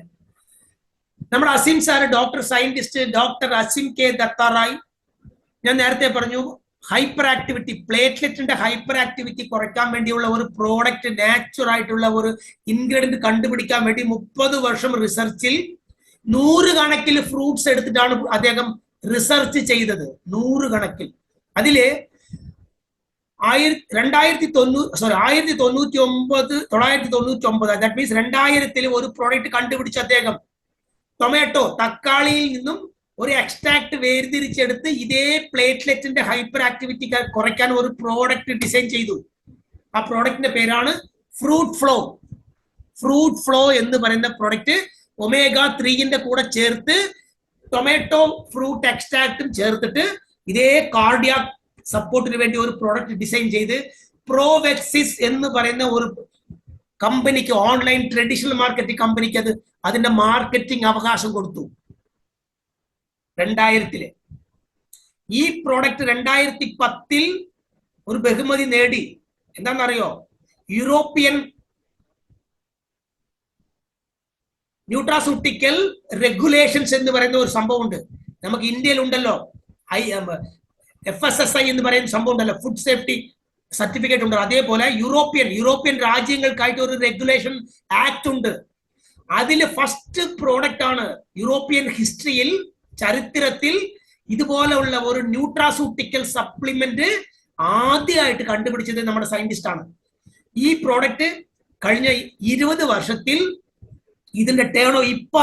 നമ്മുടെ Aseem sir doctor scientist doctor Aseem K. Duttaroy, ഞാൻ നേരത്തെ പറഞ്ഞു, ഹൈപ്പർ ആക്ടിവിറ്റി, പ്ലേറ്റ്ലെറ്റിന്റെ ഹൈപ്പർ ആക്ടിവിറ്റി കുറയ്ക്കാൻ വേണ്ടിയുള്ള ഒരു പ്രോഡക്റ്റ്, നാച്ചുറൽ ആയിട്ടുള്ള ഒരു ഇൻഗ്രീഡിയന്റ് കണ്ടുപിടിക്കാൻ വേണ്ടി 30 വർഷം റിസർച്ചിൽ 100 കണക്കിൽ ഫ്രൂട്ട്സ് എടുത്തിട്ടാണ് അദ്ദേഹം റിസർച്ച് ചെയ്തത്. 100 കണക്കിൽ. അതില് 1999 ദാറ്റ് മീൻസ് 2000 ഒരു പ്രോഡക്റ്റ് കണ്ടുപിടിച്ച അദ്ദേഹം ടൊമാറ്റോ, തക്കാളിയിൽ നിന്നും ഒരു എക്സ്ട്രാക്ട് വേർതിരിച്ചെടുത്ത് ഇതേ പ്ലേറ്റ്ലെറ്റിന്റെ ഹൈപ്പർ ആക്ടിവിറ്റി കുറയ്ക്കാൻ ഒരു പ്രോഡക്റ്റ് ഡിസൈൻ ചെയ്തു. ആ പ്രോഡക്റ്റിന്റെ പേരാണ് ഫ്രൂട്ട് ഫ്ലോ എന്ന് പറയുന്ന പ്രോഡക്റ്റ്. omega-3 കൂടെ ചേർത്ത് ടൊമാറ്റോ ഫ്രൂട്ട് എക്സ്ട്രാക്റ്റും ചേർത്തിട്ട് ഇതേ കാർഡിയാക് സപ്പോർട്ടിന് വേണ്ടി ഒരു പ്രോഡക്റ്റ് ഡിസൈൻ ചെയ്ത് പ്രോവെക്സിസ് എന്ന് പറയുന്ന ഒരു കമ്പനിക്ക്, ഓൺലൈൻ ട്രഡീഷണൽ മാർക്കറ്റിംഗ് കമ്പനിക്ക് അതിന്റെ മാർക്കറ്റിംഗ് അവകാശം കൊടുത്തു 2000. ഈ പ്രോഡക്റ്റ് 2010 ഒരു ബഹുമതി നേടി. എന്താണെന്നറിയോ? യൂറോപ്യൻ ന്യൂട്രാസ്യൂട്ടിക്കൽ റെഗുലേഷൻസ് എന്ന് പറയുന്ന ഒരു സംഭവം ഉണ്ട്. നമുക്ക് ഇന്ത്യയിൽ ഉണ്ടല്ലോ, FSSAI എന്ന് പറയുന്ന സംഭവം ഉണ്ടല്ലോ, ഫുഡ് സേഫ്റ്റി സർട്ടിഫിക്കറ്റ് ഉണ്ട്. അതേപോലെ യൂറോപ്യൻ രാജ്യങ്ങൾക്കായിട്ട് ഒരു റെഗുലേഷൻ ആക്ട് ഉണ്ട്. അതിൽ ഫസ്റ്റ് പ്രോഡക്റ്റ് ആണ് യൂറോപ്യൻ ഹിസ്റ്ററിയിൽ, ചരിത്രത്തിൽ ഇതുപോലെയുള്ള ഒരു ന്യൂട്രാസ്യൂട്ടിക്കൽ സപ്ലിമെന്റ് ആദ്യമായിട്ട് കണ്ടുപിടിച്ചത് നമ്മുടെ സയന്റിസ്റ്റ് ആണ്. ഈ പ്രോഡക്റ്റ് കഴിഞ്ഞ 20 വർഷത്തിൽ ഇതിന്റെ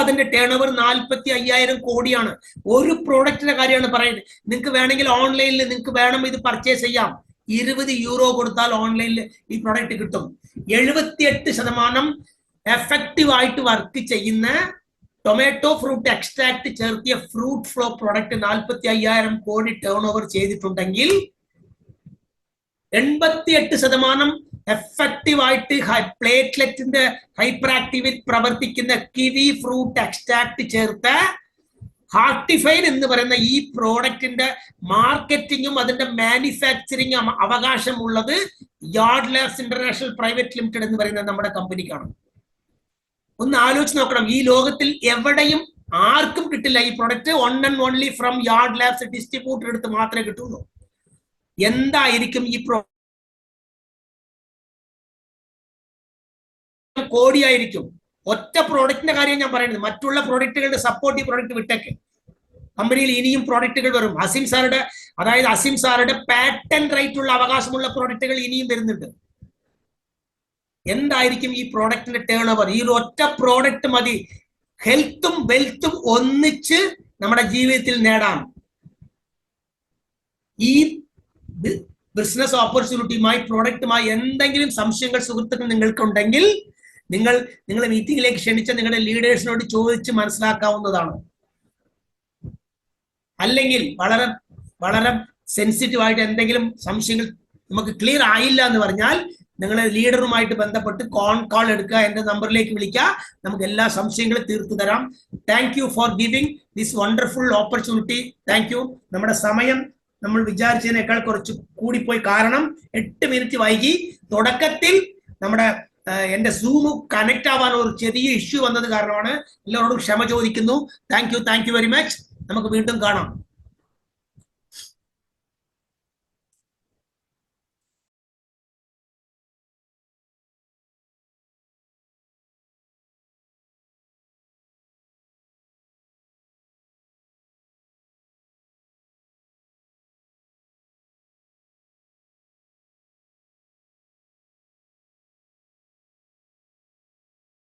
അതിന്റെ ടേൺ ഓവർ 45,000 കോടിയാണ്. ഒരു പ്രോഡക്റ്റിന്റെ കാര്യമാണ് പറയുന്നത്. നിങ്ങൾക്ക് വേണമെങ്കിൽ ഓൺലൈനിൽ നിങ്ങൾക്ക് വേണം ഇത് പർച്ചേസ് ചെയ്യാം. 20 യൂറോ കൊടുത്താൽ ഓൺലൈനിൽ ഈ പ്രോഡക്റ്റ് കിട്ടും. 78% എഫക്റ്റീവ് ആയിട്ട് വർക്ക് ചെയ്യുന്ന ടൊമാറ്റോ ഫ്രൂട്ട് എക്സ്ട്രാക്ട് ചേർത്തിയ fruit flow product 45,000 crore turn over ചെയ്തിട്ടുണ്ടെങ്കിൽ 88% എഫക്റ്റീവ് ആയിട്ട് പ്ലേറ്റ്ലെറ്റിന്റെ ഹൈപ്പർ ആക്റ്റീവിൽ പ്രവർത്തിക്കുന്ന കിവി ഫ്രൂട്ട് എക്സ്ട്രാക്ട് ചേർത്ത ഹാർട്ടിഫൈൻ എന്ന് പറയുന്ന ഈ പ്രോഡക്റ്റിന്റെ മാർക്കറ്റിംഗും അതിന്റെ മാനുഫാക്ചറിംഗ് അവകാശമുള്ളത് yard labs international private limited എന്ന് പറയുന്ന നമ്മുടെ കമ്പനിക്കാണ്. ഒന്ന് ആലോചിച്ച് നോക്കണം, ഈ ലോകത്തിൽ എവിടെയും ആർക്കും കിട്ടില്ല ഈ product. Only from yard labs distributor എടുത്ത് മാത്രമേ കിട്ടുള്ളൂ. എന്തായിരിക്കും ഈ കോടിയായിരിക്കും. ഒറ്റ പ്രോഡക്റ്റിന്റെ കാര്യം ഞാൻ പറയുന്നത്. മറ്റുള്ള പ്രോഡക്റ്റുകളുടെ സപ്പോർട്ടീവ് പ്രോഡക്റ്റ് വിട്ടേക്ക്. കമ്പനിയിൽ ഇനിയും പ്രോഡക്റ്റുകൾ വരും. അസിം സാറുടെ പാറ്റന്റ് റൈറ്റ് ഉള്ള അവകാശമുള്ള പ്രോഡക്റ്റുകൾ ഇനിയും വരുന്നുണ്ട്. എന്തായിരിക്കും ഈ പ്രോഡക്റ്റിന്റെ ടേൺ ഓവർ? ഈ ഒറ്റ പ്രോഡക്റ്റ് മതി ഹെൽത്തും വെൽത്തും ഒന്നിച്ച് നമ്മുടെ ജീവിതത്തിൽ നേടാം. ഈ ബിസിനസ് ഓപ്പർച്യൂണിറ്റിയുമായി പ്രോഡക്റ്റുമായി എന്തെങ്കിലും സംശയങ്ങൾ സുഹൃത്തുക്കൾ നിങ്ങൾക്കുണ്ടെങ്കിൽ നിങ്ങളെ മീറ്റിംഗിലേക്ക് ക്ഷണിച്ച നിങ്ങളുടെ ലീഡേഴ്സിനോട് ചോദിച്ച് മനസ്സിലാക്കാവുന്നതാണ്. അല്ലെങ്കിൽ വളരെ വളരെ സെൻസിറ്റീവ് ആയിട്ട് എന്തെങ്കിലും സംശയങ്ങൾ നമുക്ക് ക്ലിയർ ആയില്ല എന്ന് പറഞ്ഞാൽ നിങ്ങളെ ലീഡറുമായിട്ട് ബന്ധപ്പെട്ട് കോൾ എടുക്കുക, എന്റെ നമ്പറിലേക്ക് വിളിക്കുക. നമുക്ക് എല്ലാ സംശയങ്ങളും തീർത്തു തരാം. Thank you for giving this wonderful opportunity. Thank you. നമ്മുടെ സമയം നമ്മൾ വിചാരിച്ചതിനേക്കാൾ കുറച്ച് കൂടിപ്പോയി. കാരണം 8 മിനിറ്റ് വൈകി. തുടക്കത്തിൽ എന്റെ സൂം കണക്ട് ആവാൻ ഒരു ചെറിയ ഇഷ്യൂ വന്നത് കാരണമാണ്. എല്ലാവരോടും ക്ഷമ ചോദിക്കുന്നു. Thank you very much. നമുക്ക് വീണ്ടും കാണാം.